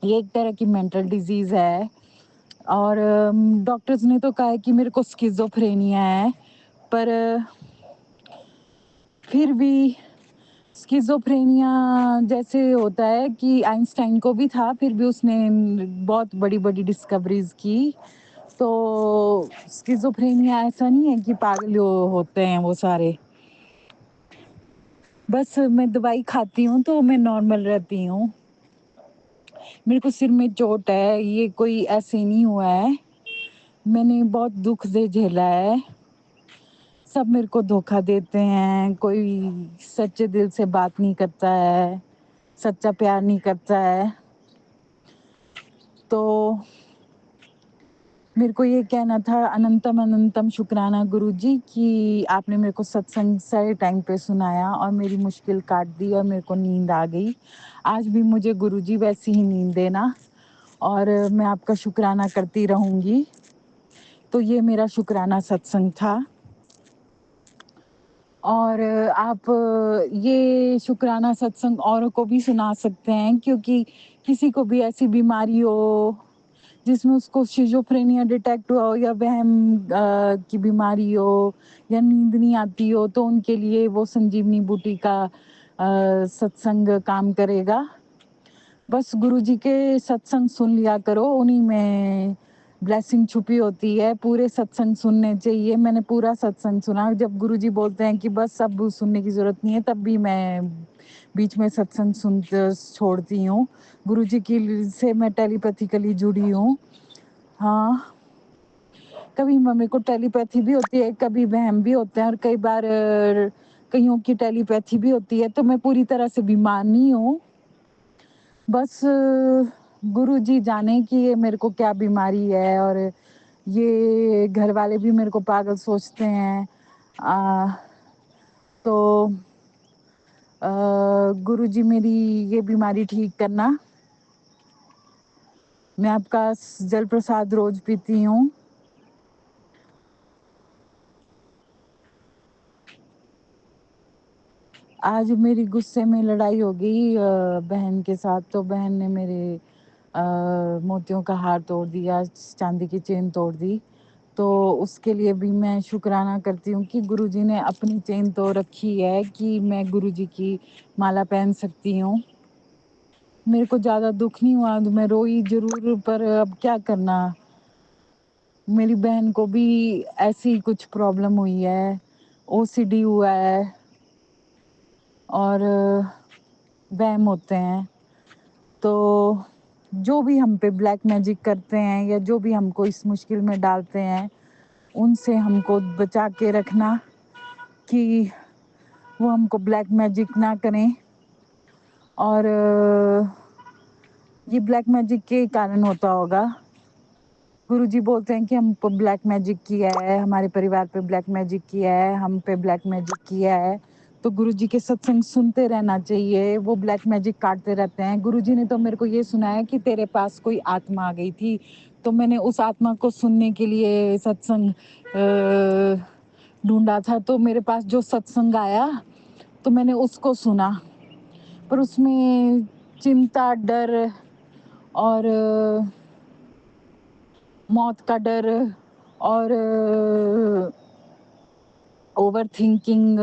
ये एक तरह की मेंटल डिजीज है और डॉक्टर्स ने तो कहा है कि मेरे को स्किज़ोफ्रेनिया है, पर फिर भी स्किज़ोफ्रेनिया जैसे होता है कि आइंस्टाइन को भी था, फिर भी उसने बहुत बड़ी बड़ी डिस्कवरीज की। तो स्किज़ोफ्रेनिया ऐसा नहीं है कि पागल होते हैं वो सारे। बस मैं दवाई खाती हूँ तो मैं नॉर्मल रहती हूँ। मेरे को सिर में चोट है, ये कोई ऐसे नहीं हुआ है। मैंने बहुत दुख से झेला है। सब मेरे को धोखा देते हैं, कोई सच्चे दिल से बात नहीं करता है, सच्चा प्यार नहीं करता है। तो मेरे को ये कहना था, अनंतम अनंतम शुक्राना गुरुजी कि आपने मेरे को सत्संग सही टाइम पे सुनाया और मेरी मुश्किल काट दी और मेरे को नींद आ गई। आज भी मुझे गुरुजी वैसी ही नींद देना और मैं आपका शुक्राना करती रहूँगी। तो ये मेरा शुक्राना सत्संग था और आप ये शुक्राना सत्संग औरों को भी सुना सकते हैं, क्योंकि किसी को भी ऐसी बीमारी हो जिसमें उसको शिज़ोफ्रेनिया डिटेक्ट हुआ हो या वहम की बीमारी हो या नींद नहीं आती हो, तो उनके लिए वो संजीवनी बूटी का सत्संग काम करेगा। बस गुरुजी के सत्संग सुन लिया करो, उन्हीं में ब्लेसिंग छुपी होती है। पूरे सत्संग सुनने चाहिए। मैंने पूरा सत्संग सुना। जब गुरुजी बोलते हैं कि बस अब सुनने की ज़रूरत नहीं है, तब भी मैं बीच में सत्संग सुन छोड़ती हूँ। गुरुजी की से मैं टेलीपैथिकली जुड़ी हूँ हाँ, कभी मेरे को टेलीपैथी भी होती है, कभी वहम भी होते हैं और कई बार कईयों की टेलीपैथी भी होती है, तो मैं पूरी तरह से बीमार नहीं हूँ। बस गुरुजी जाने कि ये मेरे को क्या बीमारी है, और ये घर वाले भी मेरे को पागल सोचते हैं। तो गुरुजी मेरी ये बीमारी ठीक करना। मैं आपका जल प्रसाद रोज पीती हूँ। आज मेरी गुस्से में लड़ाई हो गई बहन के साथ, तो बहन ने मेरे मोतियों का हार तोड़ दिया, चांदी की चेन तोड़ दी। तो उसके लिए भी मैं शुक्राना करती हूँ कि गुरुजी ने अपनी चेन तो रखी है कि मैं गुरुजी की माला पहन सकती हूँ। मेरे को ज़्यादा दुख नहीं हुआ, मैं रोई ज़रूर, पर अब क्या करना। मेरी बहन को भी ऐसी कुछ प्रॉब्लम हुई है, ओसीडी हुआ है और वहम होते हैं। तो जो भी हम पे ब्लैक मैजिक करते हैं या जो भी हमको इस मुश्किल में डालते हैं, उनसे हमको बचा के रखना कि वो हमको ब्लैक मैजिक ना करें। और ये ब्लैक मैजिक के कारण होता होगा। गुरुजी बोलते हैं कि हम पे ब्लैक मैजिक किया है, हमारे परिवार पे ब्लैक मैजिक किया है, हम पे ब्लैक मैजिक किया है। तो गुरुजी के सत्संग सुनते रहना चाहिए, वो ब्लैक मैजिक काटते रहते हैं। गुरुजी ने तो मेरे को ये सुनाया कि तेरे पास कोई आत्मा आ गई थी, तो मैंने उस आत्मा को सुनने के लिए सत्संग ढूंढा था। तो मेरे पास जो सत्संग आया तो मैंने उसको सुना, पर उसमें चिंता, डर और मौत का डर और ओवर थिंकिंग,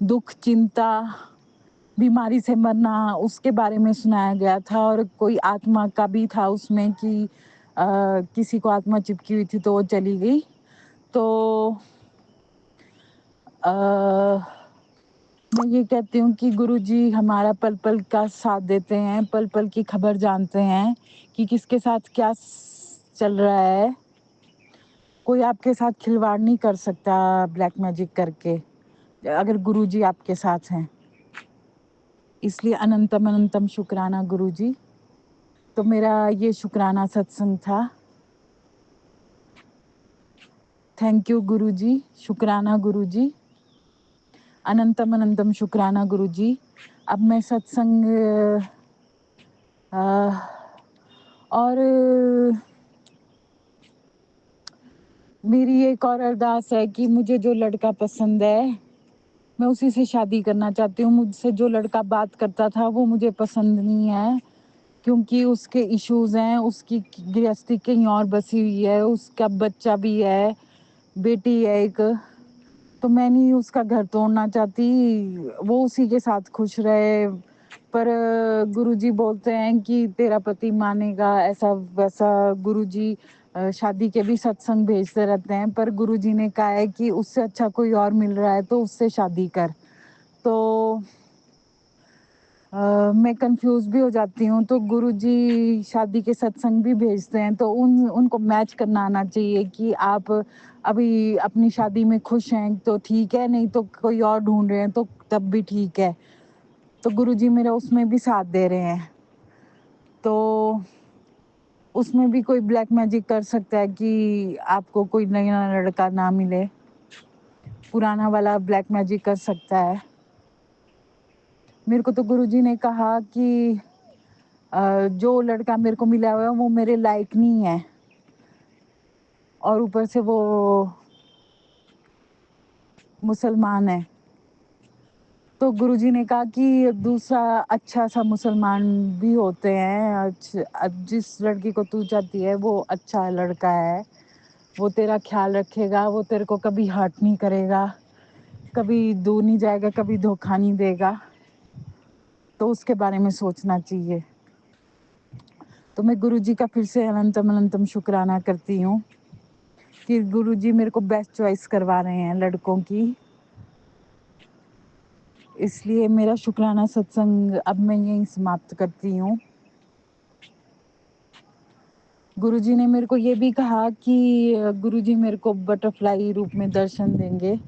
दुख, चिंता, बीमारी से मरना, उसके बारे में सुनाया गया था। और कोई आत्मा का भी था उसमें कि किसी को आत्मा चिपकी हुई थी तो वो चली गई। तो मैं ये कहती हूँ कि गुरुजी हमारा पल पल का साथ देते हैं, पल पल की खबर जानते हैं कि किसके साथ क्या चल रहा है। कोई आपके साथ खिलवाड़ नहीं कर सकता ब्लैक मैजिक करके, अगर गुरुजी आपके साथ हैं। इसलिए अनंतम अनंतम शुक्राना गुरुजी। तो मेरा ये शुक्राना सत्संग था। थैंक यू गुरुजी, शुक्राना गुरुजी, अनंतम अनंतम शुक्राना गुरुजी। अब मैं सत्संग और मेरी एक और अरदास है कि मुझे जो लड़का पसंद है मैं उसी से शादी करना चाहती हूँ। मुझसे जो लड़का बात करता था वो मुझे पसंद नहीं है, क्योंकि उसके इश्यूज हैं, उसकी गृहस्थी कहीं और बसी हुई है, उसका बच्चा भी है, बेटी है एक। तो मैं नहीं उसका घर तोड़ना चाहती, वो उसी के साथ खुश रहे। पर गुरुजी बोलते हैं कि तेरा पति मानेगा, ऐसा वैसा। गुरुजी शादी के भी सत्संग भेजते रहते हैं, पर गुरुजी ने कहा है कि उससे अच्छा कोई और मिल रहा है तो उससे शादी कर। तो मैं कंफ्यूज भी हो जाती हूँ। तो गुरुजी शादी के सत्संग भी भेजते हैं, तो उनको मैच करना आना चाहिए कि आप अभी अपनी शादी में खुश हैं तो ठीक है, नहीं तो कोई और ढूंढ रहे हैं तो तब भी ठीक है। तो गुरुजी मेरा उसमें भी साथ दे रहे हैं। तो उसमें भी कोई ब्लैक मैजिक कर सकता है कि आपको कोई नया लड़का ना मिले, पुराना वाला ब्लैक मैजिक कर सकता है। मेरे को तो गुरुजी ने कहा कि जो लड़का मेरे को मिला हुआ है वो मेरे लायक नहीं है, और ऊपर से वो मुसलमान है। तो गुरुजी ने कहा कि दूसरा अच्छा सा मुसलमान भी होते हैं, जिस लड़की को तू चाहती है वो अच्छा लड़का है, वो तेरा ख्याल रखेगा, वो तेरे को कभी हर्ट नहीं करेगा, कभी दूर नहीं जाएगा, कभी धोखा नहीं देगा। तो उसके बारे में सोचना चाहिए। तो मैं गुरुजी का फिर से अनंतम अनंतम शुक्राना करती हूँ कि गुरुजी मेरे को बेस्ट चॉइस करवा रहे हैं लड़कों की। इसलिए मेरा शुक्राना सत्संग अब मैं यहीं समाप्त करती हूँ। गुरुजी ने मेरे को ये भी कहा कि गुरुजी मेरे को बटरफ्लाई रूप में दर्शन देंगे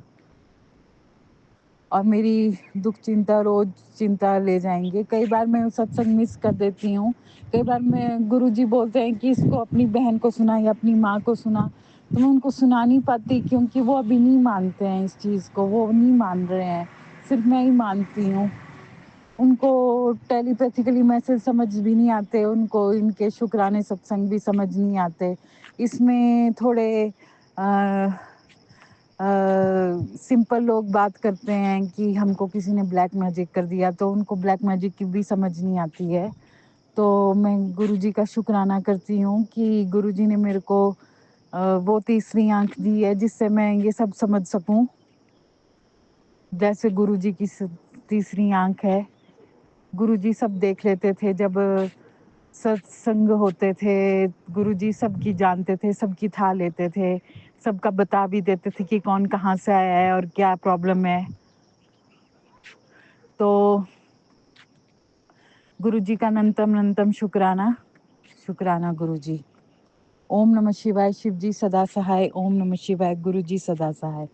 और मेरी दुख चिंता रोज चिंता ले जाएंगे। कई बार मैं सत्संग मिस कर देती हूँ। कई बार मैं गुरुजी बोलते हैं कि इसको अपनी बहन को सुना या अपनी माँ को सुना, तो मैं उनको सुना नहीं पाती क्योंकि वो अभी नहीं मानते हैं इस चीज़ को, वो नहीं मान रहे हैं, सिर्फ मैं ही मानती हूँ। उनको टेलीपैथिकली मैसेज समझ भी नहीं आते, उनको इनके शुक्राने सत्संग भी समझ नहीं आते। इसमें थोड़े सिंपल लोग बात करते हैं कि हमको किसी ने ब्लैक मैजिक कर दिया, तो उनको ब्लैक मैजिक की भी समझ नहीं आती है। तो मैं गुरुजी का शुक्राना करती हूँ कि गुरुजी ने मेरे को वो तीसरी आंख दी है जिससे मैं ये सब समझ सकूं, जैसे गुरुजी की तीसरी आंख है। गुरुजी सब देख लेते थे, जब सत्संग होते थे गुरुजी सबकी जानते थे, सबकी था लेते थे, सबका बता भी देते थे कि कौन कहाँ से आया है और क्या प्रॉब्लम है। तो गुरुजी का अनंतम शुक्राना, शुक्राना गुरुजी। ओम नमः शिवाय, शिवजी सदा सहाय। ओम नमः शिवाय, गुरुजी सदा सहाय।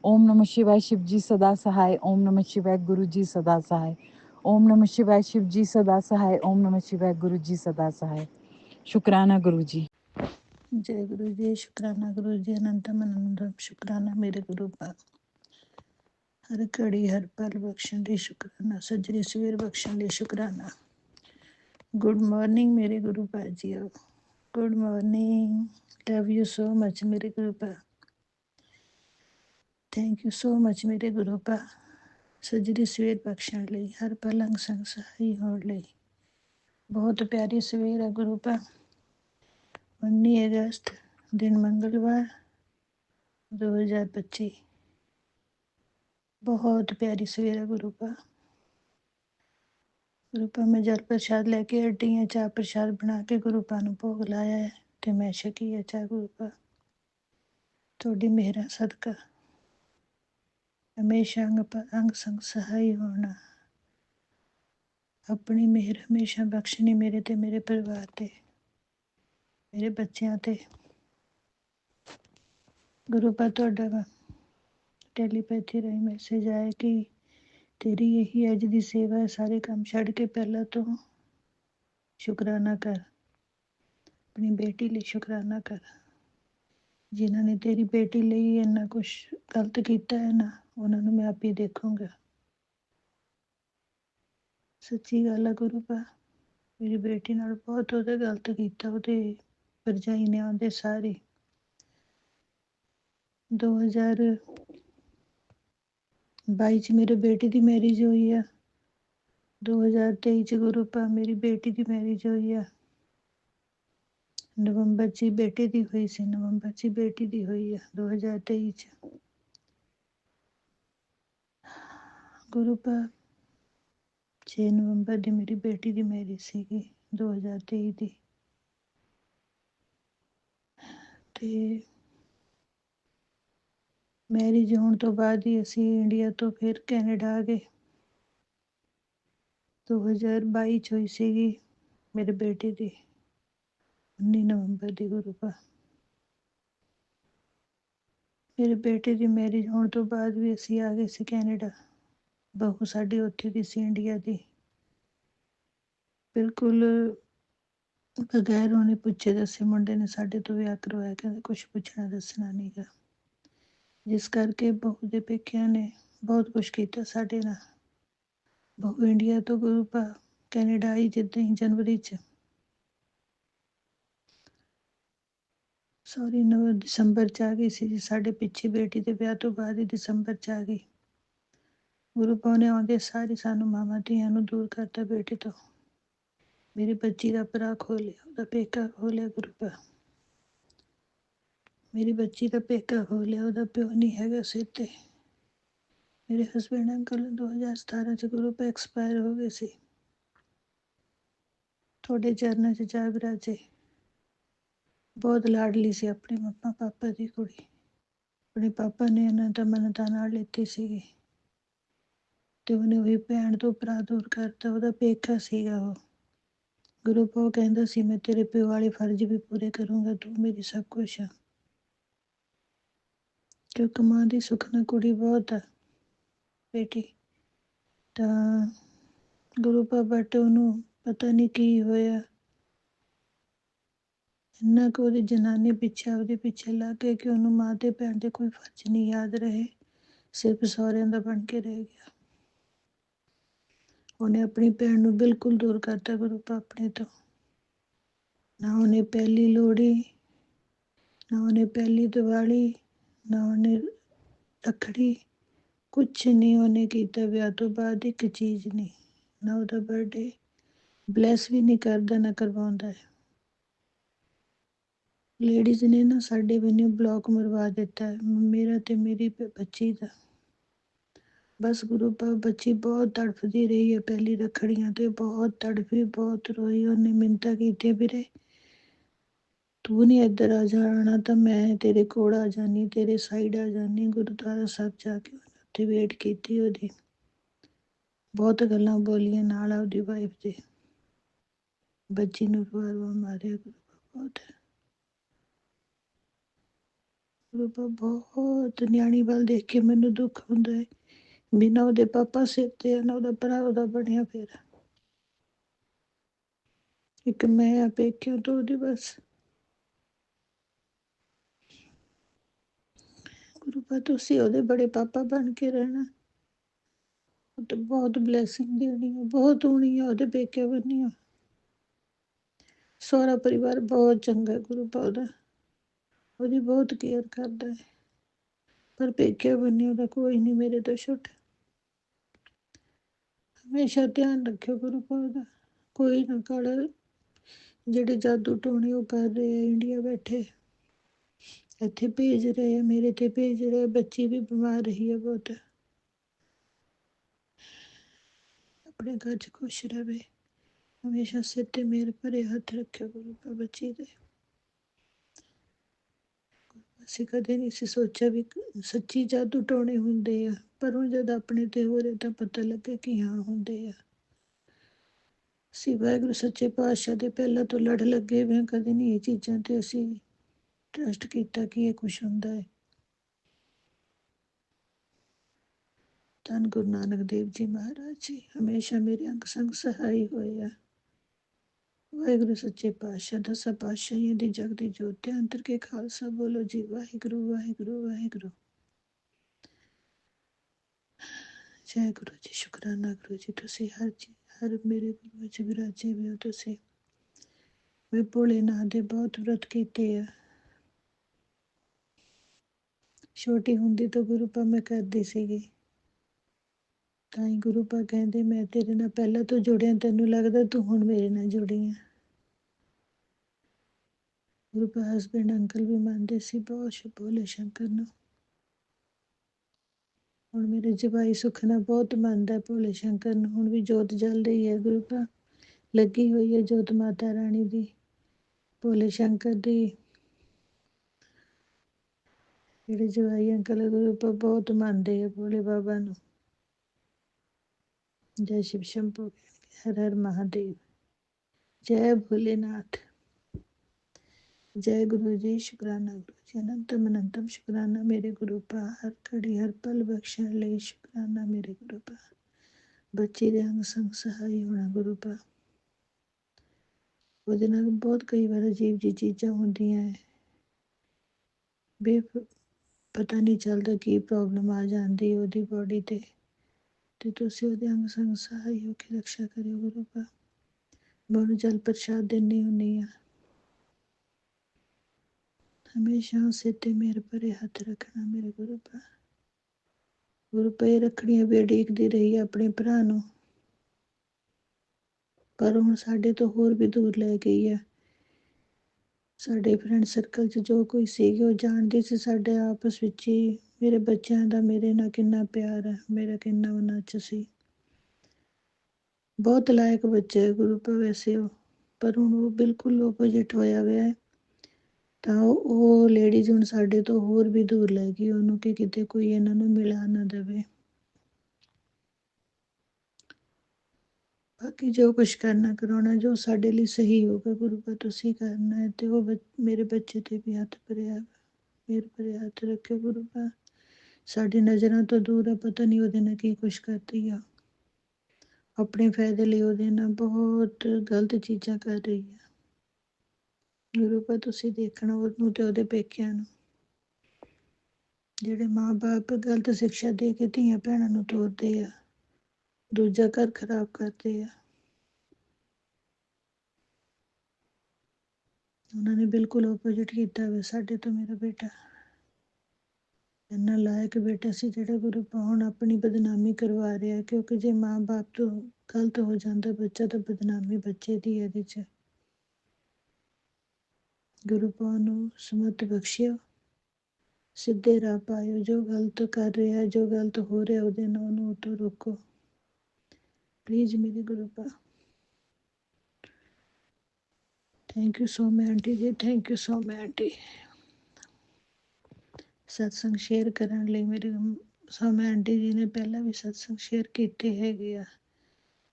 ओम नमः शिवाय, शिवजी सदा सहाय। ओम नमः शिवाय, गुरुजी सदा सहाय। ओम नमः शिवाय, शिवजी सदा सहाय। ओम नमः शिवाय, गुरुजी सदा सहाय। शुक्राना गुरुजी। जय गुरु जी। शुक्राना गुरु जी। अनंतम शुक्राना मेरे गुरु का। हर घड़ी हर पल बख्शण ਲਈ शुक्राना, सजरी सवेर बख्शण ਲਈ शुक्राना। गुड मॉर्निंग मेरे गुरु भाजियो, good morning. Love you so much मेरे गुरु पा। थैंक यू सो मच मेरे गुरु पा, सजरी सवेर बख्शण ਲਈ, हर पल अंग संग सहाई होण ਲਈ। बहुत प्यारी सवेर है गुरु पा। 19 अगस्त दिन मंगलवार 2025। बहुत प्यारी सवेर है गुरु पा। गुरु पा मैं जल प्रसाद लैके हटी हाँ, चाह प्रसाद बना के गुरु पा नूं भोग लाया है ते मैं छकी है चाह। गुरु पा तुहाडी मेहरां सदका हमेशा अंग संग सहाई होना। अपनी मेहर हमेशा बख्शनी मेरे ते मेरे परिवार ते, मेरे बच्चों ते। गुरु पा तुहाडा टैलीपैथी राही मैसेज आया कि तेरी यही अज दी सेवा है, सारे काम छड़ के पहला तो शुकराना कर, अपनी बेटी लिए शुकराना कर। जिन्हों ने तेरी बेटी लिए इन्ना कुछ गलत किया है ना, उन्होंने मैं आप ही देखूंगा। सच्ची गल है गुरु पा, मेरी बेटी नाल बहुत उहदे गलत किया, उहदे भरजाई ने आंदे सारी 2022 च मेरे बेटी की मैरिज हुई है। 2023 च गुरु पा मेरी बेटी की मैरिज हुई है। नवंबर च बेटे की हुई सी, नवंबर च बेटी की हुई है 2023 च। गुरु पा 6 नवंबर की मेरी बेटी की मैरिज सीगी 2023 की। ते मैरिज होने तो बाद ही असी इंडिया तो फिर कैनेडा आ गए। 2022 च हुई सीगी मेरे बेटे की 19 नवंबर की। गुरु पा मेरे बेटे की मैरिज होने तो बाद भी असी आ गए सी कैनेडा। बहू साडी उत्थे दी सी इंडिया की, बिल्कुल बगैर उन्हें पूछे दसे मुंडे ने साडे तो विआह करवाया, कहंदे कुछ पुछना दसना नहीं गा। जिस करके बहू दे पेकिਆਂ ने बहुत कुछ किया साडे नाल। बहू इंडिया तो गुरु पा कैनेडा आई जिद्दां ही जनवरी च, सॉरी दिसंबर च आ गई सी जी। साडे पिछे बेटी दे विआह तो बाद ही दिसंबर च आ गई। गुरु पा ने आउंदे सारी सानू मावां धीआं नूं दूर करता बेटे तो। मेरी बच्ची का भरा खो लिया, ਉਹਦਾ पेका खो लिया। गुरु पा मेरी बच्ची का पेका खो लिया, ਉਹਦਾ प्यो नहीं हैगा सिर ते। मेरे हसबैंड अंकल 2017 च गुरु पा एक्सपायर हो गए सी। थोड़े चरणों च जा विराजे। बहुत लाडली सी अपने मम्मा पापा की कुड़ी। अपने पापा ने इन्हां दा मन्नतां नाल लीती सीगी ते उन्हें वही भैन तो भरा दूर करता। ਉਹਦਾ पेका सीगा ਉਹ ਗੁਰੂ ਪਾਓ ਕਹਿੰਦਾ ਸੀ ਮੈਂ ਤੇਰੇ ਪਿਓ ਵਾਲੇ ਫਰਜ਼ ਵੀ ਪੂਰੇ ਕਰੂੰਗਾ, ਤੂੰ ਮੇਰੀ ਸਭ ਕੁਛ ਆ। ਕਿਉਂਕਿ ਮਾਂ ਦੀ ਸੁੱਖ ਨਾਲ ਕੁੜੀ ਬਹੁਤ ਆ ਬੇਟੀ। ਤਾਂ ਗੁਰੂ ਬਾਬਾ ਤੇ ਉਹਨੂੰ ਪਤਾ ਨਹੀਂ ਕੀ ਹੋਇਆ, ਇੰਨਾ ਕੁ ਉਹਦੀ ਜਨਾਨੀ ਪਿੱਛੇ ਉਹਦੇ ਪਿੱਛੇ ਲੱਗ ਗਏ ਕਿ ਉਹਨੂੰ ਮਾਂ ਤੇ ਭੈਣ ਦੇ ਕੋਈ ਫਰਜ਼ ਨਹੀਂ ਯਾਦ ਰਹੇ, ਸਿਰਫ ਸਹੁਰਿਆਂ ਦਾ ਬਣ ਕੇ ਰਹਿ ਗਿਆ। ਉਹਨੇ ਆਪਣੀ ਭੈਣ ਨੂੰ ਬਿਲਕੁਲ ਦੂਰ ਕਰਤਾ ਗੁਰੂ ਆਪਣੇ ਤੋਂ। ਨਾ ਉਹਨੇ ਪਹਿਲੀ ਲੋਹੜੀ, ਨਾ ਉਹਨੇ ਪਹਿਲੀ ਦੀਵਾਲੀ, ਨਾ ਉਹਨੇ ਰੱਖੜੀ, ਕੁਛ ਨਹੀਂ ਉਹਨੇ ਕੀਤਾ ਵਿਆਹ ਤੋਂ ਬਾਅਦ, ਇੱਕ ਚੀਜ਼ ਨਹੀਂ। ਨਾ ਉਹਦਾ ਬਰਥਡੇ ਬਲੈਸ ਵੀ ਨਹੀਂ ਕਰਦਾ, ਨਾ ਕਰਵਾਉਂਦਾ ਹੈ। ਲੇਡੀਜ਼ ਨੇ ਨਾ ਸਾਡੇ ਬੰਨਿਓ ਬਲੌਕ ਮਰਵਾ ਦਿੱਤਾ ਹੈ, ਮੇਰਾ ਤੇ ਮੇਰੀ ਬੱਚੀ ਦਾ। ਬਸ ਗੁਰੂ ਪਾਪ ਬੱਚੀ ਬਹੁਤ ਤੜਫਦੀ ਰਹੀ ਹੈ ਪਹਿਲੀ ਰੱਖੜੀਆਂ ਤੇ, ਬਹੁਤ ਤੜਫੀ, ਬਹੁਤ ਰੋਈ। ਉਹਨੇ ਮਿੰਨਤਾਂ ਕੀਤੀਆਂ, ਵੀਰੇ ਤੂੰ ਨਹੀਂ ਇੱਧਰ ਆ ਜਾਣਾ ਤਾਂ ਮੈਂ ਤੇਰੇ ਕੋਲ ਆ ਜਾਨੀ, ਤੇਰੇ ਸਾਈਡ ਆ ਜਾਨੀ। ਗੁਰਦੁਆਰਾ ਸਾਹਿਬ ਜਾ ਕੇ ਉੱਥੇ ਵੇਟ ਕੀਤੀ ਉਹਦੀ, ਬਹੁਤ ਗੱਲਾਂ ਬੋਲੀਆਂ ਨਾਲ ਆਪਦੀ ਵਾਈਫ ਦੇ। ਬੱਚੀ ਨੂੰ ਰਵਾ ਮਾਰਿਆ ਗੁਰੂ ਬਹੁਤ। ਗੁਰੂ ਬਹੁਤ ਨਿਆਣੀ ਵੱਲ ਦੇਖ ਕੇ ਮੈਨੂੰ ਦੁੱਖ ਹੁੰਦਾ ਹੈ, ਬਿਨਾਂ ਉਹਦੇ ਪਾਪਾ ਸਿਰ ਤੇ ਆ, ਨਾ ਉਹਦਾ ਭਰਾ ਉਹਦਾ ਬਣਿਆ ਫਿਰ। ਇੱਕ ਮੈਂ ਆ ਪੇਕਿਆਂ ਤੋਂ ਉਹਦੀ ਬਸ। ਗੁਰੂ ਪਾ ਤੁਸੀਂ ਉਹਦੇ ਬੜੇ ਪਾਪਾ ਬਣ ਕੇ ਰਹਿਣਾ, ਉਹ ਤਾਂ ਬਹੁਤ ਬਲੈਸਿੰਗ ਦੇਣੀ ਹੈ, ਬਹੁਤ ਹੋਣੀ ਆ ਉਹਦੇ ਪੇਕੇ ਬੰਨੀ। ਸਹੁਰਾ ਪਰਿਵਾਰ ਬਹੁਤ ਚੰਗਾ ਗੁਰੂ ਪਾ ਉਹਦਾ, ਉਹਦੀ ਬਹੁਤ ਕੇਅਰ ਕਰਦਾ ਹੈ, ਪਰ ਪੇਕੇ ਬੰਨੀ ਉਹਦਾ ਕੋਈ ਨਹੀਂ ਮੇਰੇ ਤੋਂ ਛੁੱਟ। ਹਮੇਸ਼ਾ ਧਿਆਨ ਰੱਖਿਓ ਗੁਰੂ ਪਾ ਉਹਦਾ, ਕੋਈ ਨਾ ਕਾਲਾ ਜਿਹੜੇ ਜਾਦੂ ਟੋਣੇ ਉਹ ਕਰ ਰਹੇ ਆ ਇੰਡੀਆ ਬੈਠੇ, ਇੱਥੇ ਭੇਜ ਰਹੇ ਆ, ਮੇਰੇ ਤੇ ਭੇਜ ਰਹੇ ਆ। ਬੱਚੀ ਵੀ ਬਿਮਾਰ ਰਹੀ ਹੈ ਬਹੁਤ, ਆਪਣੇ ਘਰ 'ਚ ਖੁਸ਼ ਰਹੇ, ਹਮੇਸ਼ਾ ਸਿਰ ਤੇ ਮੇਰ ਭਰੇ ਹੱਥ ਰੱਖਿਆ ਗੁਰੂ ਪਾ ਬੱਚੀ ਦੇ। ਅਸੀਂ ਕਦੇ ਨਹੀਂ ਸੀ ਸੋਚਿਆ ਵੀ ਸੱਚੀ ਜਾਦੂ ਟੋਣੇ ਹੁੰਦੇ ਆ, ਪਰ ਹੁਣ ਜਦ ਆਪਣੇ ਤੇ ਹੋ ਰਹੇ ਤਾਂ ਪਤਾ ਲੱਗਾ ਕਿ ਹਾਂ ਹੁੰਦੇ ਆ। ਅਸੀਂ ਵਾਹਿਗੁਰੂ ਸੱਚੇ ਪਾਤਸ਼ਾਹ ਦੇ ਪਹਿਲਾਂ ਤੋਂ ਲੜ ਲੱਗੇ ਹੋਏ, ਕਦੇ ਨਹੀਂ ਇਹ ਚੀਜ਼ਾਂ ਤੇ ਅਸੀਂ ਟਰਸਟ ਕੀਤਾ ਕਿ ਇਹ ਕੁਛ ਹੁੰਦਾ ਹੈ। ਧੰਨ ਗੁਰੂ ਨਾਨਕ ਦੇਵ ਜੀ ਮਹਾਰਾਜ ਜੀ ਹਮੇਸ਼ਾ ਮੇਰੇ ਅੰਗ ਸੰਗ ਸਹਾਈ ਹੋਏ ਆ। ਵਾਹਿਗੁਰੂ ਸੱਚੇ ਪਾਤਸ਼ਾਹ ਦਸਾਂ ਪਾਤਸ਼ਾਹੀਆਂ ਦੀ ਜਗਦੀ ਜੋਤ ਦੇ ਅੰਤਰ ਕੇ ਖਾਲਸਾ ਬੋਲੋ ਜੀ ਵਾਹਿਗੁਰੂ ਵਾਹਿਗੁਰੂ ਵਾਹਿਗੁਰੂ। ਜੈ ਗੁਰੂ ਜੀ, ਸ਼ੁਕਰਾਨਾ ਗੁਰੂ ਜੀ, ਤੁਸੀਂ ਹਰ ਮੇਰੇ ਗੁਰੂ ਵਿੱਚ ਵਿਰਾਜੇ ਵੀ ਹੋ। ਤੁਸੀਂ ਮੈਂ ਭੋਲੇਨਾਥ ਦੇ ਬਹੁਤ ਵਰਤ ਕੀਤੇ ਆ, ਛੋਟੀ ਹੁੰਦੀ ਤੋਂ ਗੁਰੂ ਪਾ ਮੈਂ ਕਰਦੀ ਸੀਗੀ, ਤਾਂ ਹੀ ਗੁਰੂ ਪਾ ਕਹਿੰਦੇ ਮੈਂ ਤੇਰੇ ਨਾਲ ਪਹਿਲਾਂ ਤੋਂ ਜੁੜਿਆ, ਤੈਨੂੰ ਲੱਗਦਾ ਤੂੰ ਹੁਣ ਮੇਰੇ ਨਾਲ ਜੁੜੀ ਆ। ਗੁਰੂ ਪਾ ਹਸਬੈਂਡ ਅੰਕਲ ਵੀ ਮੰਨਦੇ ਸੀ ਬਹੁਤ ਭੋਲੇ ਸ਼ੰਕਰ ਨੂੰ। ਹੁਣ ਮੇਰੇ ਜਵਾਈ ਸੁੱਖ ਨਾਲ ਬਹੁਤ ਮੰਨਦਾ ਭੋਲੇ ਸ਼ੰਕਰ ਨੂੰ, ਹੁਣ ਵੀ ਜੋਤ ਜਲ ਰਹੀ ਹੈ ਗੁਰੂ ਪਾ, ਲੱਗੀ ਹੋਈ ਹੈ ਜੋਤ ਮਾਤਾ ਰਾਣੀ ਦੀ, ਭੋਲੇ ਸ਼ੰਕਰ ਦੀ। ਜਿਹੜੇ ਜਵਾਈ ਅੰਕਲ ਗੁਰੂ ਪਾ ਬਹੁਤ ਮੰਨਦੇ ਆ ਭੋਲੇ ਬਾਬਾ ਨੂੰ। ਜੈ शिव शंभू, हर हर महादेव, जय भोलेनाथ, जय गुरु जी। शुकराना गुरु जी, अनंतम अनंतम शुकराना मेरे गुरु पा, हर घड़ी हर पल बख्शण ਲਈ शुकराना मेरे गुरु पा। ਬੱਚੇ ਦੇ ਅੰਗ ਸੰਗ ਸਹਾਈ ਹੋਣਾ ਗੁਰੂ ਪਾ, ਉਹਦੇ ਨਾਲ ਬਹੁਤ ਕਈ ਵਾਰ ਅਜੀਬ ਜਿਹੀ ਚੀਜ਼ਾਂ ਹੁੰਦੀਆਂ ਹੈ, ਪਤਾ ਨਹੀਂ ਚੱਲਦਾ ਕੀ ਪ੍ਰੋਬਲਮ ਆ ਜਾਂਦੀ ਉਹਦੀ ਬੋਡੀ ਤੇ ਤੁਸੀਂ ਉਹਦੇ ਅੰਗ ਸੰਗ ਸਹਾਈ ਹੋ ਕੇ ਰਕਸ਼ਾ ਕਰਿਓ ਗੁਰੂ ਪਾ। ਮੈਂ ਉਹਨੂੰ ਜਲ ਪ੍ਰਸ਼ਾਦ ਦਿੰਦੀ ਹੁੰਦੀ ਆ, ਹਮੇਸ਼ਾ ਸਿਰ ਤੇ ਮੇਰੇ ਭਰੇ ਹੱਥ ਰੱਖਣਾ ਮੇਰੇ ਗੁਰੂ ਪਾ। ਗੁਰੂ ਪਾ ਇਹ ਰੱਖੜੀਆਂ ਵੀ ਉਡੀਕਦੀ ਰਹੀ ਆਪਣੇ ਭਰਾ ਨੂੰ, ਪਰ ਹੁਣ ਸਾਡੇ ਤੋਂ ਹੋਰ ਵੀ ਦੂਰ ਲੈ ਗਈ ਹੈ। ਸਾਡੇ ਫਰੈਂਡ ਸਰਕਲ 'ਚ ਜੋ ਕੋਈ ਸੀਗੇ ਉਹ ਜਾਣਦੇ ਸੀ ਸਾਡੇ ਆਪਸ ਵਿੱਚ ਹੀ ਮੇਰੇ ਬੱਚਿਆਂ ਦਾ ਮੇਰੇ ਨਾਲ ਕਿੰਨਾ ਪਿਆਰ ਹੈ, ਮੇਰਾ ਕਿੰਨਾ ਉਹਨਾਂ 'ਚ ਸੀ। ਬਹੁਤ ਲਾਇਕ ਬੱਚਾ ਹੈ ਗੁਰੂ ਪਾ ਵੈਸੇ ਉਹ, ਪਰ ਹੁਣ ਉਹ ਬਿਲਕੁਲ ਓਪੋਜਿਟ ਹੋਇਆ ਹੋਇਆ ਹੈ। ਤਾਂ ਉਹ ਲੇਡੀਜ਼ ਹੁਣ ਸਾਡੇ ਤੋਂ ਹੋਰ ਵੀ ਦੂਰ ਲੈ ਗਈ ਉਹਨੂੰ, ਕਿ ਕਿਤੇ ਕੋਈ ਇਹਨਾਂ ਨੂੰ ਮਿਲਾ ਨਾ ਦੇਵੇ। ਬਾਕੀ ਜੋ ਕੁਛ ਕਰਨਾ ਕਰਾਉਣਾ, ਜੋ ਸਾਡੇ ਲਈ ਸਹੀ ਹੋਊਗਾ ਗੁਰੂ ਪਾ ਤੁਸੀਂ ਕਰਨਾ ਹੈ। ਤੇ ਉਹ ਮੇਰੇ ਬੱਚੇ ਤੇ ਵੀ ਹੱਥ ਭਰਿਆ, ਮੇਰੇ ਭਰੇ ਹੱਥ ਰੱਖਿਓ ਗੁਰੂ ਪਾ। ਸਾਡੀ ਨਜ਼ਰਾਂ ਤੋਂ ਦੂਰ ਆ, ਪਤਾ ਨਹੀਂ ਉਹਦੇ ਨਾਲ ਕੀ ਕੁਛ ਕਰਦੀ ਆ। ਆਪਣੇ ਫਾਇਦੇ ਲਈ ਉਹਦੇ ਨਾਲ ਬਹੁਤ ਗਲਤ ਚੀਜ਼ਾਂ ਕਰ ਰਹੀ ਆ। ਗੁਰੂ ਪਾ ਤੁਸੀਂ ਦੇਖਣਾ ਉਹਨੂੰ ਤੇ ਉਹਦੇ ਪੇਕਿਆਂ ਨੂੰ, ਜਿਹੜੇ ਮਾਂ-ਬਾਪ ਗਲਤ ਸਿੱਖਿਆ ਦੇ ਕੇ ਧੀਆਂ ਭੈਣਾਂ ਨੂੰ ਤੋਰਦੇ ਆ, ਦੂਜਾ ਘਰ ਖਰਾਬ ਕਰਦੇ ਆ। ਉਹਨਾਂ ਨੇ ਬਿਲਕੁਲ ਆਪੋਜਿਟ ਕੀਤਾ ਵਾ ਸਾਡੇ ਤੋਂ। ਮੇਰਾ ਬੇਟਾ ਇੰਨਾ ਲਾਇਕ ਬੇਟਾ ਸੀ ਜਿਹੜਾ ਗੁਰੂ ਪਾ ਹੁਣ ਆਪਣੀ ਬਦਨਾਮੀ ਕਰਵਾ ਰਿਹਾ, ਕਿਉਂਕਿ ਜੇ ਮਾਂ-ਬਾਪ ਤੋਂ ਗਲਤ ਹੋ ਜਾਂਦਾ ਬੱਚਾ ਤਾਂ ਬਦਨਾਮੀ ਬੱਚੇ ਦੀ ਇਹਦੇ 'ਚ। ਗੁਰੂ ਪਾ ਨੂੰ ਸਮਤ ਬਖਸ਼ਿਓ, ਸਿੱਧੇ ਰਾਹ ਪਾਇਓ। ਜੋ ਗਲਤ ਕਰ ਰਿਹਾ, ਜੋ ਗਲਤ ਹੋ ਰਿਹਾ ਉਹਦੇ ਨਾਲ ਉਹਨੂੰ ਉਤੋਂ ਰੋਕੋ ਪਲੀਜ਼ ਮੇਰੇ ਗੁਰੂ ਪਾ। Thank you so much aunty ji, thank you so much aunty. ਸਤਸੰਗ ਸ਼ੇਅਰ ਕਰਨ ਲਈ ਮੇਰੀ ਸੋਮਾ ਆਂਟੀ ਜੀ ਨੇ ਪਹਿਲਾਂ ਵੀ ਸਤਸੰਗ ਸ਼ੇਅਰ ਕੀਤੇ ਹੈਗੇ ਆ।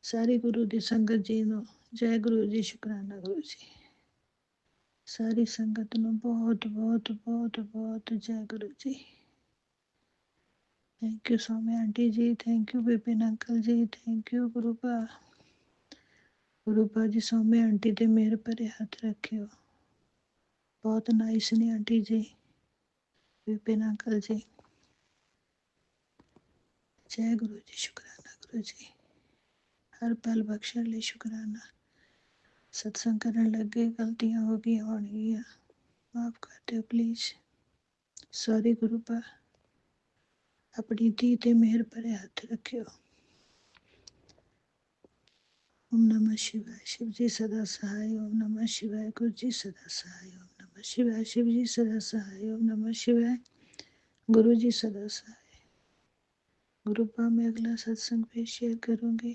ਸਾਰੀ ਗੁਰੂ ਦੀ ਸੰਗਤ ਜੀ ਨੂੰ ਜੈ ਗੁਰੂ ਜੀ, ਸ਼ੁਕਰਾਨਾ ਗੁਰੂ ਜੀ। ਸਾਰੀ ਸੰਗਤ ਨੂੰ ਬਹੁਤ ਬਹੁਤ ਬਹੁਤ ਬਹੁਤ ਜੈ Guru ji. Thank you Soma aunty ji, thank you Vipin uncle ਜੀ, ਥੈਂਕ ਯੂ ਗੁਰੂ ਪਾ। ਗੁਰੂ ਪਾ ਜੀ ਸੋਮੇ ਆਂਟੀ ਤੇ ਮਿਹਰ ਭਰੇ ਹੱਥ ਰੱਖਿਓ। ਬਹੁਤ ਨਾਈਸ ਨੇ ਆਂਟੀ ਜੀ, ਵਿਪਿਨ ਅੰਕਲ ਜੀ। ਜੈ ਗੁਰੂ ਜੀ, ਸ਼ੁਕਰਾਨਾ ਗੁਰੂ ਜੀ। ਹਰ ਪਲ ਬਖਸ਼ਣ ਲਈ ਸ਼ੁਕਰਾਨਾ। ਸਤਸੰਗ ਕਰਨ ਲੱਗੇ ਗਲਤੀਆਂ ਹੋ ਗਈਆਂ ਹੋਣਗੀਆਂ, ਮਾਫ ਕਰ ਦਿਓ ਪਲੀਜ਼। ਸੌਰੀ ਗੁਰੂ ਪਾ। ਆਪਣੀ ਧੀ ਤੇ ਮਿਹਰ ਭਰੇ ਹੱਥ ਰੱਖਿਓ। ਓਮ ਨਮः शिवाय, शिव जी सदा सहाय। ओम नमः शिवाय, गुरु जी सदा सहाय। ओम नमः शिवाय, शिव जी सदा सहाय। ओम नमः शिवाय, गुरु जी सदा सहाय। गुरु पा मैं अगला सत्संग पे शेयर करूंगी।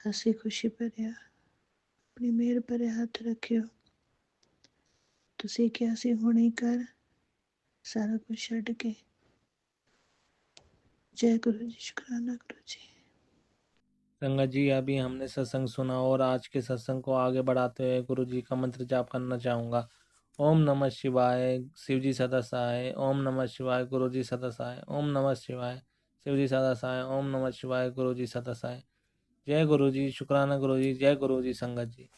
हंसी खुशी भरिया अपनी मेहर भरे हथ रखियो। तुसी क्या सी हुणे कर सारा कुछ छड्ड के। जय गुरु जी, शुकराना गुरु जी। संगत जी, अभी हमने सत्संग सुना और आज के सत्संग को आगे बढ़ाते हुए गुरु जी का मंत्र जाप करना चाहूँगा। ओम नमः शिवाय, शिव जी सदा सहाय। ओम नमः शिवाय, गुरु जी सदा सहाय। ओम नमः शिवाय, शिव जी सदा सहाय। ओम नमः शिवाय, गुरु जी सदा सहाय। जय गुरु जी, शुक्राना गुरु जी, जय गुरु जी संगत जी।